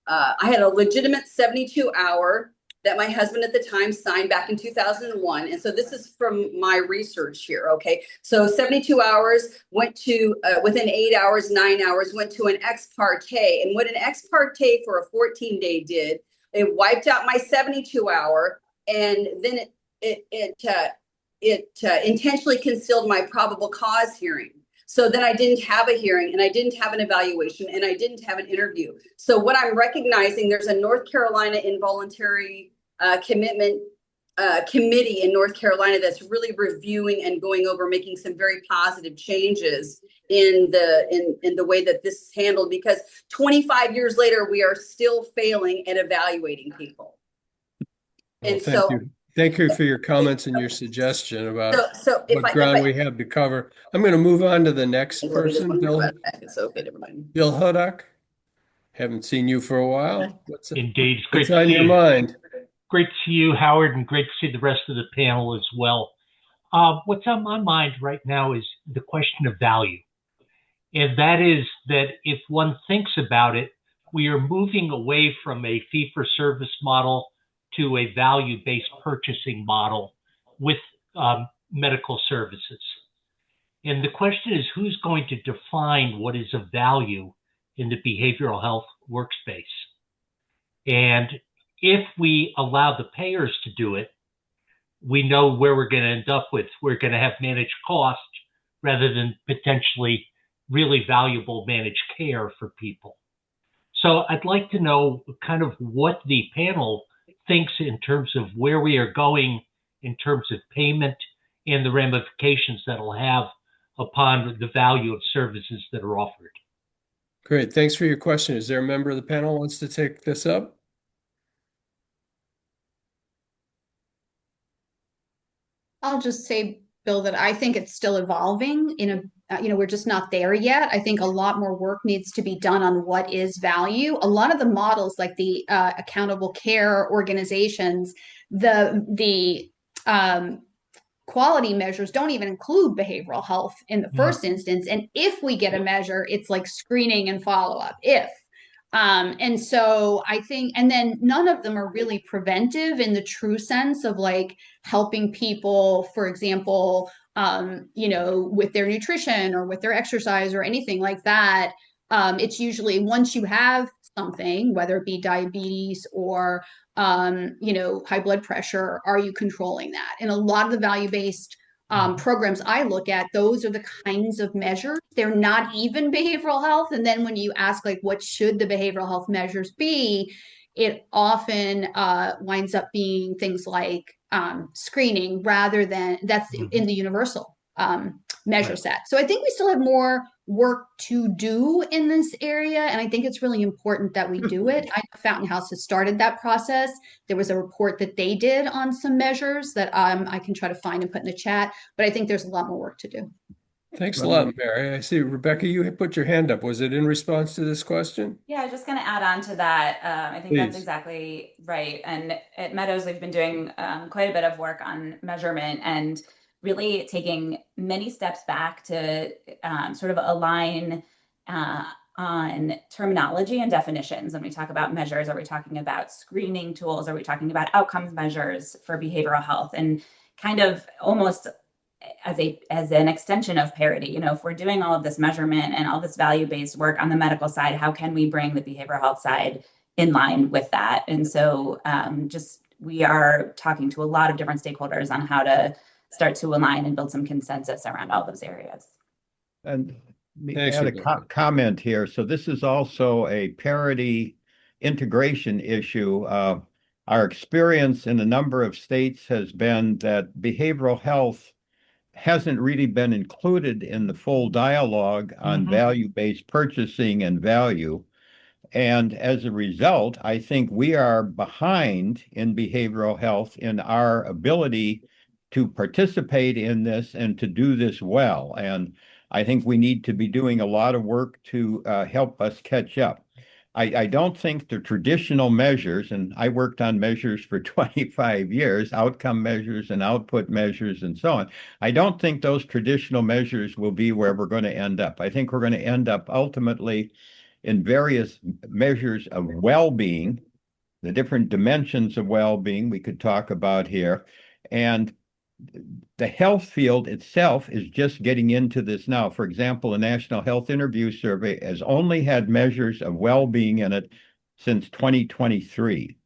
I had a legitimate 72-hour that my husband at the time signed back in 2001. And so this is from my research here, okay? So 72 hours went to, within 8 hours, 9 hours, went to an ex parte. And what an ex parte for a 14-day did, it wiped out my 72-hour, and then it intentionally concealed my probable cause hearing. So then I didn't have a hearing, and I didn't have an evaluation, and I didn't have an interview. So what I'm recognizing, there's a North Carolina involuntary commitment committee in North Carolina that's really reviewing and going over, making some very positive changes in the way that this is handled, because 25 years later, we are still failing at evaluating people. Well, thank you. Thank you for your comments and your suggestion about what ground we have to cover. I'm going to move on to the next person, Bill. It's okay, never mind. Bill Hudak. Haven't seen you for a while. Indeed. What's on your mind? Great to see you, Howard, and great to see the rest of the panel as well. What's on my mind right now is the question of value. And that is that if one thinks about it, we are moving away from a fee-for-service model to a value-based purchasing model with medical services. And the question is, who's going to define what is of value in the behavioral health workspace? And if we allow the payers to do it, we know where we're going to end up with. We're going to have managed costs rather than potentially really valuable managed care for people. So I'd like to know kind of what the panel thinks in terms of where we are going in terms of payment and the ramifications that'll have upon the value of services that are offered. Great. Thanks for your question. Is there a member of the panel who wants to take this up? I'll just say, Bill, that I think it's still evolving we're just not there yet. I think a lot more work needs to be done on what is value. A lot of the models, like the accountable care organizations, the quality measures don't even include behavioral health in the first instance. And if we get a measure, it's like screening and follow-up, and so I think, and then none of them are really preventive in the true sense of like helping people, for example, with their nutrition or with their exercise or anything like that. It's usually once you have something, whether it be diabetes or, high blood pressure, are you controlling that? And a lot of the value-based programs I look at, those are the kinds of measures. They're not even behavioral health. And then when you ask, like, what should the behavioral health measures be? It often winds up being things like screening rather than that's in the universal measure set. So I think we still have more work to do in this area. And I think it's really important that we do it. I know Fountain House has started that process. There was a report that they did on some measures that I can try to find and put in the chat, but I think there's a lot more work to do. Thanks a lot, Mary. I see, Rebecca, you put your hand up. Was it in response to this question? Yeah, I was just going to add on to that. I think Please. That's exactly right. And at Meadows, we've been doing quite a bit of work on measurement and really taking many steps back to sort of align on terminology and definitions. When we talk about measures, are we talking about screening tools? Are we talking about outcomes measures for behavioral health? And kind of almost as an extension of parity, if we're doing all of this measurement and all this value-based work on the medical side, how can we bring the behavioral health side in line with that? And so we are talking to a lot of different stakeholders on how to start to align and build some consensus around all those areas. And add a comment here. So this is also a parity integration issue. Our experience in a number of states has been that behavioral health hasn't really been included in the full dialogue on value-based purchasing and value. And as a result, I think we are behind in behavioral health in our ability to participate in this and to do this well. And I think we need to be doing a lot of work to help us catch up. I don't think the traditional measures, and I worked on measures for 25 years, outcome measures and output measures and so on. I don't think those traditional measures will be where we're going to end up. I think we're going to end up ultimately in various measures of well-being, the different dimensions of well-being we could talk about here. And the health field itself is just getting into this now. For example, the National Health Interview Survey has only had measures of well-being in it since 2023.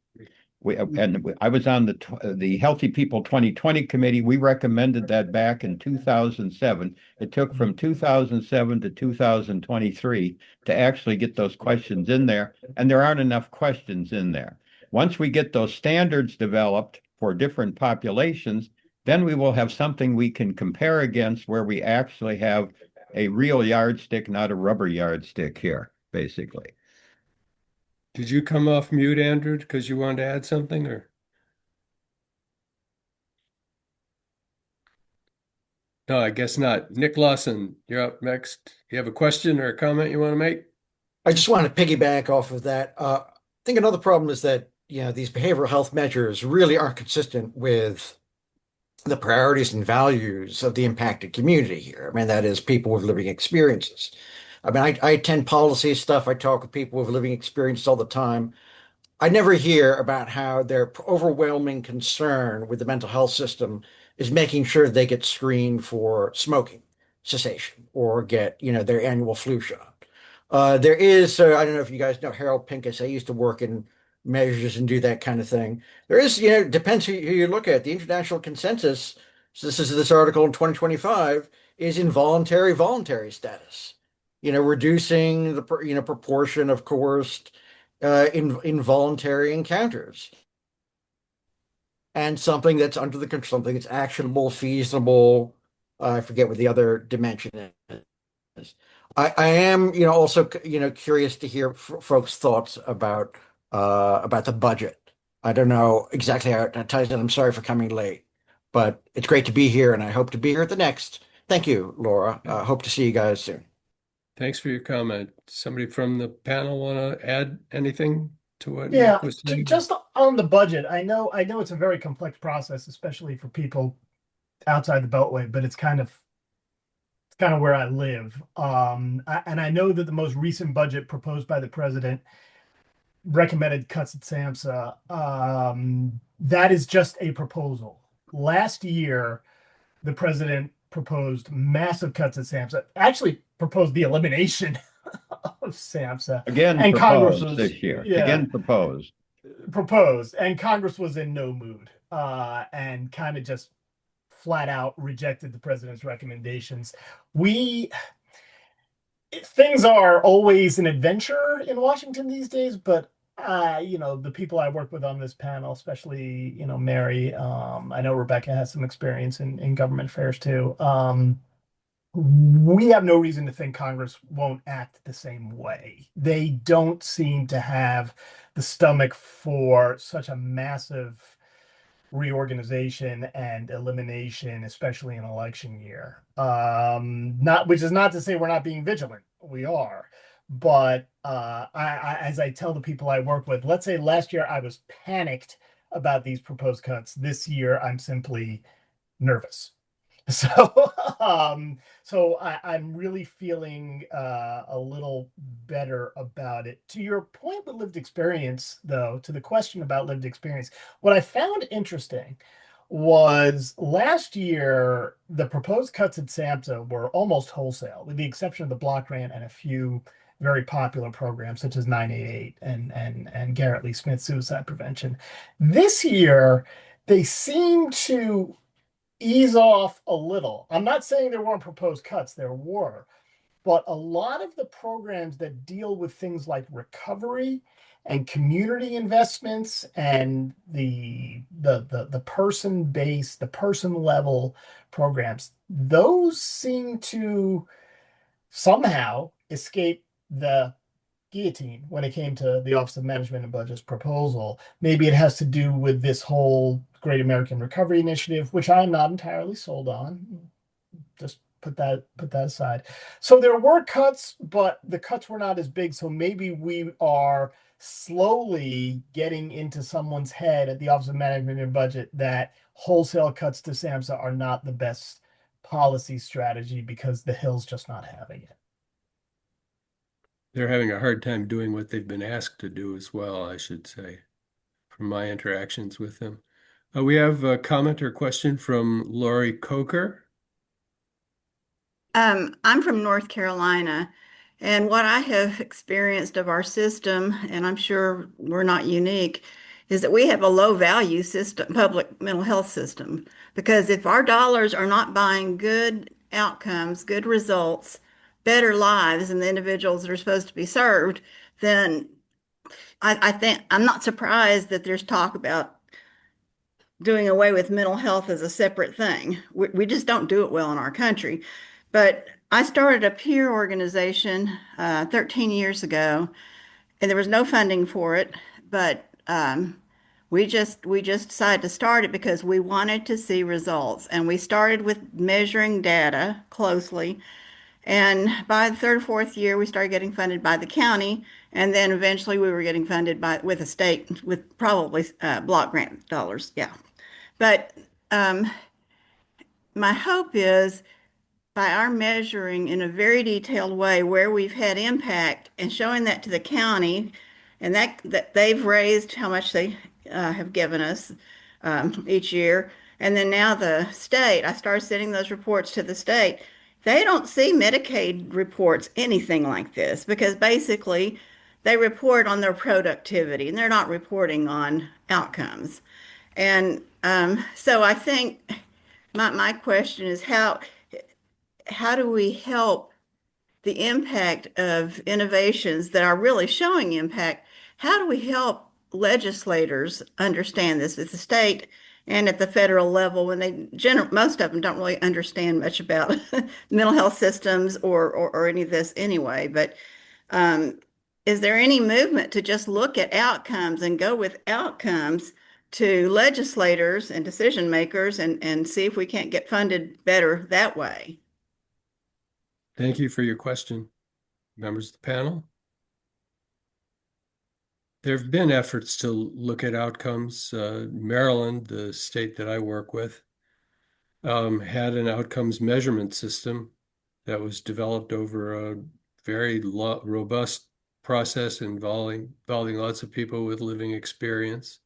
I was on the Healthy People 2020 committee. We recommended that back in 2007. It took from 2007 to 2023 to actually get those questions in there, and there aren't enough questions in there. Once we get those standards developed for different populations, then we will have something we can compare against where we actually have a real yardstick, not a rubber yardstick here, basically. Did you come off mute, Andrew, because you wanted to add something, or? No, I guess not. Nick Lawson, you're up next. You have a question or a comment you want to make? I just want to piggyback off of that. I think another problem is that, these behavioral health measures really aren't consistent with the priorities and values of the impacted community here. I mean, that is people with living experiences. I mean, I attend policy stuff. I talk with people with living experiences all the time. I never hear about how their overwhelming concern with the mental health system is making sure they get screened for smoking cessation or get, their annual flu shot. There is, I don't know if you guys know Harold Pincus. I used to work in measures and do that kind of thing. There is, depends who you look at. The international consensus, so this is this article in 2025, is involuntary voluntary status. Reducing the proportion of coerced involuntary encounters, and something that's under the control, something that's actionable, feasible. I forget what the other dimension is. I am, also, curious to hear folks' thoughts about the budget. I don't know exactly how it ties in. I'm sorry for coming late, but it's great to be here, and I hope to be here at the next. Thank you, Laura. Hope to see you guys soon. Thanks for your comment. Somebody from the panel want to add anything to what Yeah, Nick was saying? just on the budget, I know it's a very complex process, especially for people outside the Beltway, but it's kind of where I live. And I know that the most recent budget proposed by the president recommended cuts at SAMHSA. That is just a proposal. Last year, the president proposed massive cuts at SAMHSA, actually proposed the elimination of SAMHSA. Again, and Congress proposed was this year. yeah, Again, proposed. and Congress was in no mood, and kind of just flat out rejected the president's recommendations. Things are always an adventure in Washington these days, but the people I work with on this panel, especially, Mary, I know Rebecca has some experience in government affairs too. We have no reason to think Congress won't act the same way. They don't seem to have the stomach for such a massive reorganization and elimination, especially in election year. Which is not to say we're not being vigilant. We are. But as I tell the people I work with, let's say last year I was panicked about these proposed cuts. This year I'm simply nervous. So, I'm really feeling a little better about it. To your point with lived experience, though, to the question about lived experience, what I found interesting was last year the proposed cuts at SAMHSA were almost wholesale, with the exception of the block grant and a few very popular programs such as 988 and Garrett Lee Smith suicide prevention. This year, they seem to ease off a little. I'm not saying there weren't proposed cuts, there were, but a lot of the programs that deal with things like recovery and community investments and the person-based, the person level programs, those seem to somehow escape the guillotine when it came to the Office of Management and Budget's proposal. Maybe it has to do with this whole Great American Recovery Initiative, which I'm not entirely sold on. Just put that aside. So there were cuts, but the cuts were not as big. So maybe we are slowly getting into someone's head at the Office of Management and Budget that wholesale cuts to SAMHSA are not the best policy strategy because the Hill's just not having it. They're having a hard time doing what they've been asked to do as well, I should say, from my interactions with them. We have a comment or question from Lori Coker. I'm from North Carolina, and what I have experienced of our system, and I'm sure we're not unique, is that we have a low value system, public mental health system. Because if our dollars are not buying good outcomes, good results, better lives, and the individuals that are supposed to be served, then I think I'm not surprised that there's talk about doing away with mental health as a separate thing. We just don't do it well in our country. But I started a peer organization 13 years ago, and there was no funding for it. But we just decided to start it because we wanted to see results, and we started with measuring data closely. And by the third or fourth year, we started getting funded by the county, and then eventually we were getting funded by with a state with probably block grant dollars. Yeah. But my hope is by our measuring in a very detailed way where we've had impact and showing that to the county, and that they've raised how much they have given us each year. And then now the state, I started sending those reports to the state. They don't see Medicaid reports anything like this because basically they report on their productivity and they're not reporting on outcomes. And so I think my question is how do we help the impact of innovations that are really showing impact? How do we help legislators understand this at the state and at the federal level when most of them don't really understand much about mental health systems or any of this anyway? But is there any movement to just look at outcomes and go with outcomes to legislators and decision makers and see if we can't get funded better that way? Thank you for your question, members of the panel. There have been efforts to look at outcomes. Maryland, the state that I work with, had an outcomes measurement system that was developed over a very robust process involving lots of people with living experience.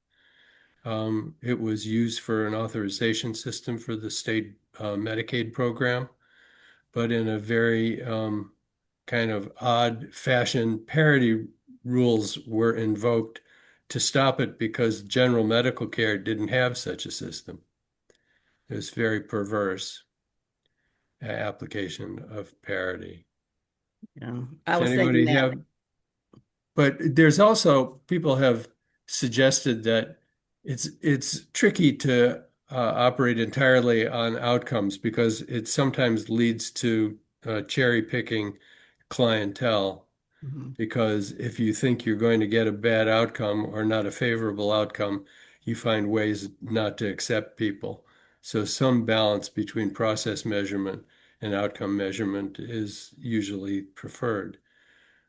It was used for an authorization system for the state Medicaid program, but in a very kind of odd fashion, parity rules were invoked to stop it because general medical care didn't have such a system. It was very perverse application of parity. Yeah, I was thinking that. But there's also, people have suggested that it's tricky to operate entirely on outcomes because it sometimes leads to cherry picking clientele. Because if you think you're going to get a bad outcome or not a favorable outcome, you find ways not to accept people. So some balance between process measurement and outcome measurement is usually preferred.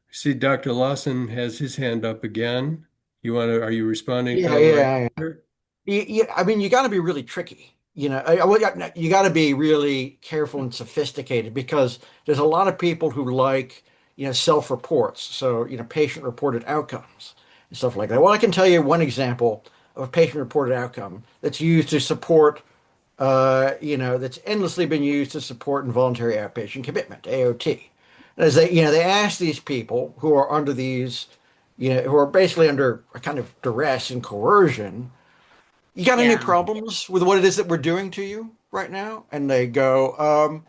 See, Dr. Lawson has his hand up again. Are you responding to Yeah. Lori? I mean, you got to be really tricky. You got to be really careful and sophisticated because there's a lot of people who like, self-reports. So, patient-reported outcomes and stuff like that. Well, I can tell you one example of a patient-reported outcome that's used to support, that's endlessly been used to support involuntary outpatient commitment, AOT. As they ask these people who are under these, who are basically under a kind of duress and coercion, you got any Yeah. problems with what it is that we're doing to you right now? And they go,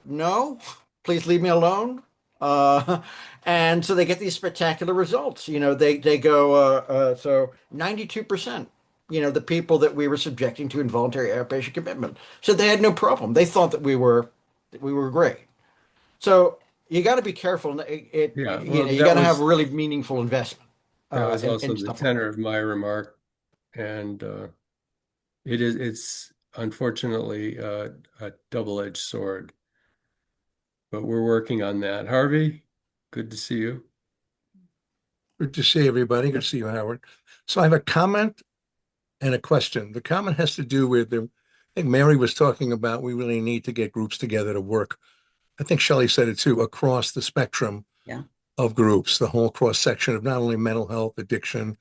no, please leave me alone. Uh, and so they get these spectacular results. They go, so 92%, the people that we were subjecting to involuntary outpatient commitment said they had no problem. They thought that we were great. So you got to be careful. Yeah, well, You got to have a really meaningful investment that was also in the stuff like tenor that. of my remark. And it's unfortunately a double-edged sword. but we're working on that. Harvey, good to see you. Good to see everybody. Good to see you, Howard. So I have a comment and a question. The comment has to do with I think Mary was talking about we really need to get groups together to work. I think Shelley said it too, across the spectrum of groups, the whole cross section of not only mental health, addiction,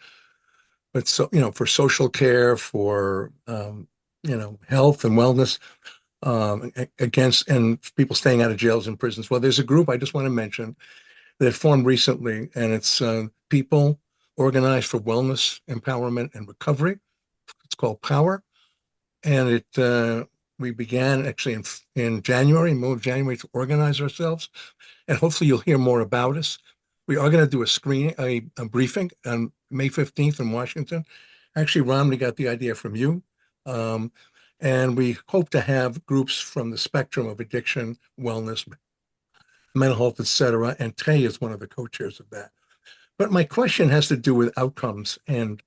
but for social care, for health and wellness, against and people staying out of jails and prisons. Well, there's a group I just want to mention that formed recently, and it's people organized for wellness, empowerment, and recovery. It's called Power, and we began actually in January, middle of January, to organize ourselves, and hopefully you'll hear more about us. We are going to do a screening, a briefing on May 15th in Washington. Actually, Romney got the idea from you. And we hope to have groups from the spectrum of addiction, wellness, mental health, et cetera. And Tay is one of the co-chairs of that. But my question has to do with outcomes. And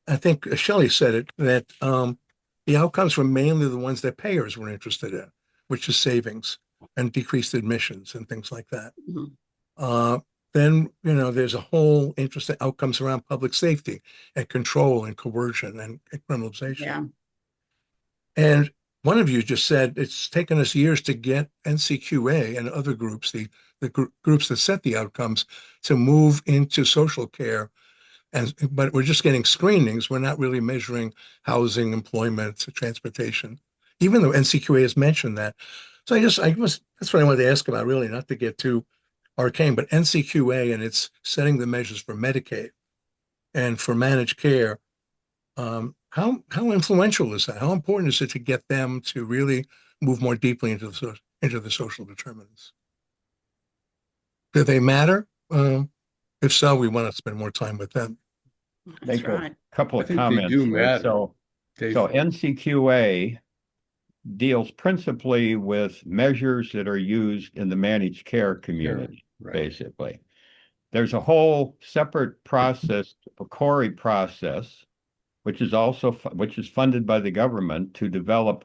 I think Shelley said it, that the outcomes were mainly the ones that payers were interested in, which is savings and decreased admissions and things like that. Then, there's a whole interest in outcomes around public safety and control and coercion and criminalization. Yeah. And one of you just said it's taken us years to get NCQA and other groups, the groups that set the outcomes, to move into social care. But we're just getting screenings. We're not really measuring housing, employment, transportation, even though NCQA has mentioned that. So that's what I wanted to ask about, really, not to get too arcane, but NCQA and it's setting the measures for Medicaid and for managed care. How influential is that? How important is it to get them to really move more deeply into the social determinants? Do they matter? If so, we want to spend more time with them. Make a couple I of think they comments do here. matter. So NCQA deals principally with measures that are used in the managed care community, basically. There's a whole separate process, the PCORI process, which is funded by the government to develop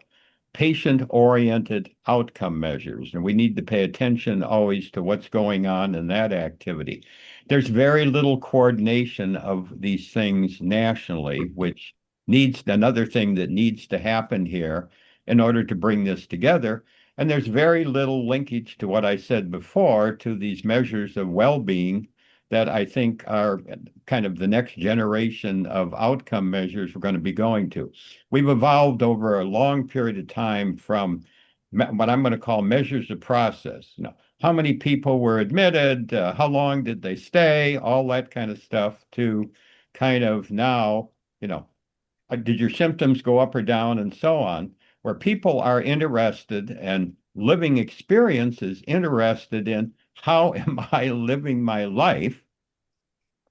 patient-oriented outcome measures. And we need to pay attention always to what's going on in that activity. There's very little coordination of these things nationally, which needs another thing that needs to happen here in order to bring this together. And there's very little linkage to what I said before, to these measures of well-being that I think are kind of the next generation of outcome measures we're going to be going to. We've evolved over a long period of time from what I'm going to call measures of process. How many people were admitted, how long did they stay, all that kind of stuff, to kind of now, did your symptoms go up or down, and so on, where people are interested, and living experience is interested in how am I living my life,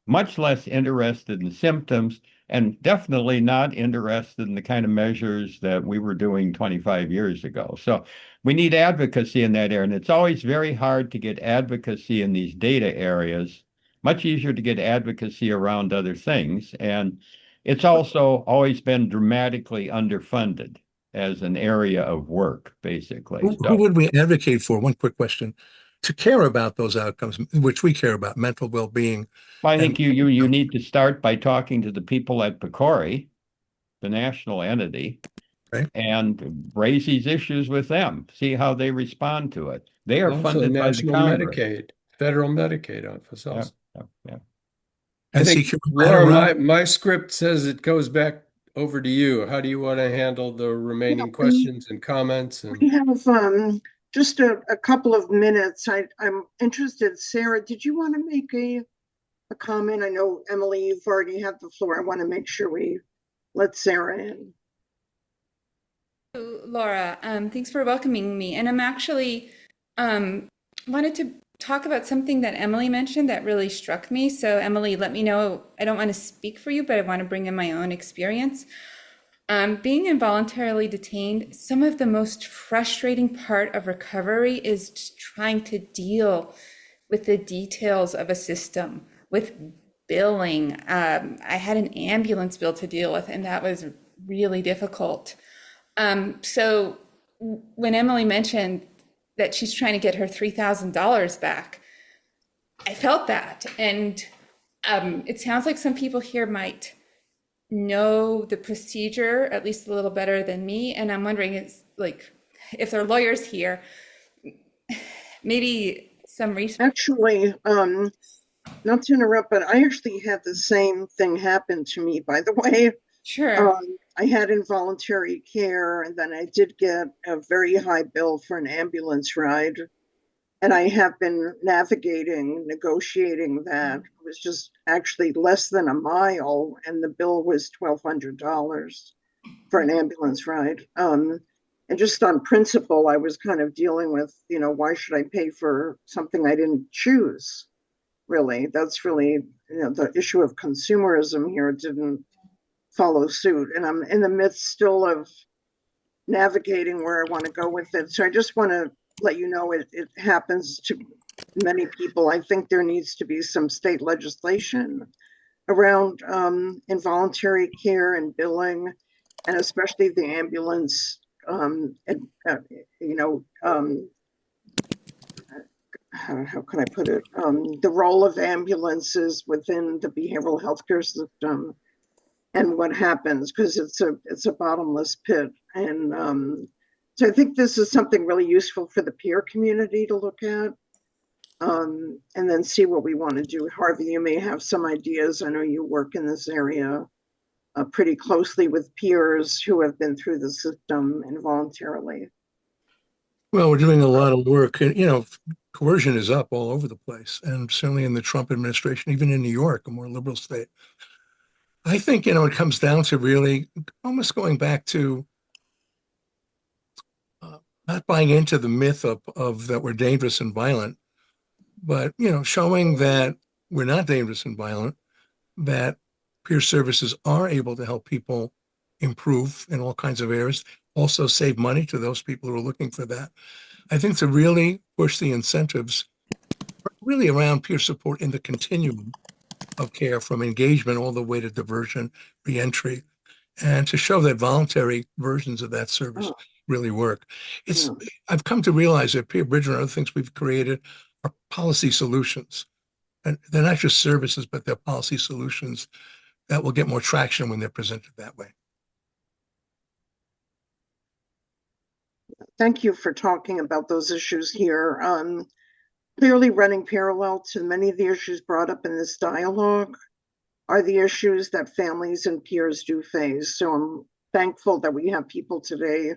much less interested in symptoms, and definitely not interested in the kind of measures that we were doing 25 years ago. So we need advocacy in that area, and it's always very hard to get advocacy in these data areas, much easier to get advocacy around other things. And it's also always been dramatically underfunded as an area of work, basically. Who would we advocate for? One quick question. To care about those outcomes, which we care about, mental well-being. Well, I think you need to start by talking to the people at PCORI, the national entity, and raise these issues with them, see how they respond to it. They are also funded by the national Congress. Medicaid, federal Medicaid office also. Yeah. I think, Laura, my script says it goes back over to you. How do you want to handle the remaining questions and comments? We have just a couple of minutes. I'm interested, Sarah, did you want to make a comment? I know, Emily, you've already had the floor. I want to make sure we let Sarah in. Laura, thanks for welcoming me. And I'm actually wanted to talk about something that Emily mentioned that really struck me. So Emily, let me know. I don't want to speak for you, but I want to bring in my own experience. Being involuntarily detained, some of the most frustrating part of recovery is trying to deal with the details of a system, with billing. I had an ambulance bill to deal with, and that was really difficult. So when Emily mentioned that she's trying to get her $3,000 back. I felt that. And it sounds like some people here might know the procedure at least a little better than me. And I'm wondering, it's like, if there are lawyers here, maybe some research. Actually, not to interrupt, but I actually had the same thing happen to me, by the way. Sure. I had involuntary care, and then I did get a very high bill for an ambulance ride. And I have been negotiating that. It was just actually less than a mile, and the bill was $1,200 for an ambulance ride. And just on principle, I was kind of dealing with, why should I pay for something I didn't choose? Really, that's really, the issue of consumerism here didn't follow suit. And I'm in the midst still of navigating where I want to go with it. So I just want to let you know it happens to many people. I think there needs to be some state legislation around involuntary care and billing, and especially the ambulance, how can I put it? The role of ambulances within the behavioral healthcare system and what happens, because it's a bottomless pit. And so I think this is something really useful for the peer community to look at, and then see what we want to do. Harvey, you may have some ideas. I know you work in this area pretty closely with peers who have been through the system involuntarily. Well, we're doing a lot of work, and coercion is up all over the place, and certainly in the Trump administration, even in New York, a more liberal state. I think, it comes down to really almost going back to not buying into the myth of that we're dangerous and violent, but, showing that we're not dangerous and violent, that peer services are able to help people improve in all kinds of areas, also save money to those people who are looking for that. I think to really push the incentives really around peer support in the continuum of care, from engagement all the way to diversion, reentry, and to show that voluntary versions of that service really work. I've come to realize that Peer Bridger and other things we've created are policy solutions. And they're not just services, but they're policy solutions that will get more traction when they're presented that way. Thank you for talking about those issues here. Clearly running parallel to many of the issues brought up in this dialogue are the issues that families and peers do face. So I'm thankful that we have people today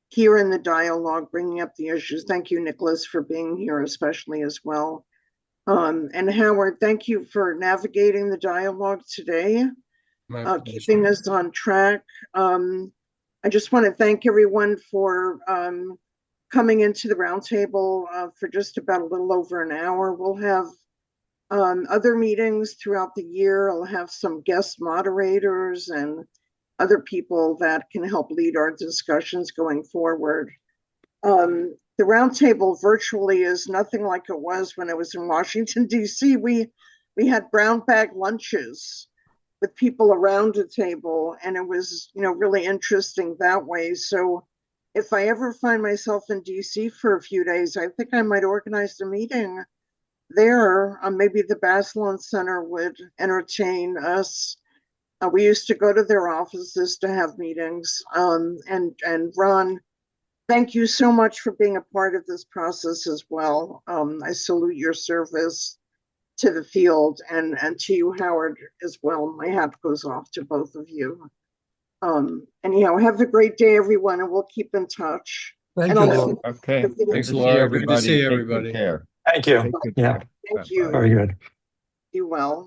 here in the dialogue bringing up the issues. Thank you, Nicholas, for being here, especially as well. And Howard, thank you for navigating the dialogue today, keeping us on track. I just want to thank everyone for coming into the roundtable for just about a little over an hour. We'll have other meetings throughout the year. I'll have some guest moderators and other people that can help lead our discussions going forward. The roundtable virtually is nothing like it was when I was in Washington, D.C. We had brown bag lunches with people around a table, and it was, really interesting that way. So if I ever find myself in DC for a few days, I think I might organize a meeting there. Maybe the Bazelon Center would entertain us. We used to go to their offices to have meetings. And Ron, thank you so much for being a part of this process as well. I salute your service to the field, and to you, Howard, as well. My hat goes off to both of you. Anyhow, have a great day, everyone, and we'll keep in touch. Thank you, Laura. Okay. Thanks, Laura. Good to see Take good everybody. care. Thank you. Take good Yeah, care. Thank you. very good. Be well.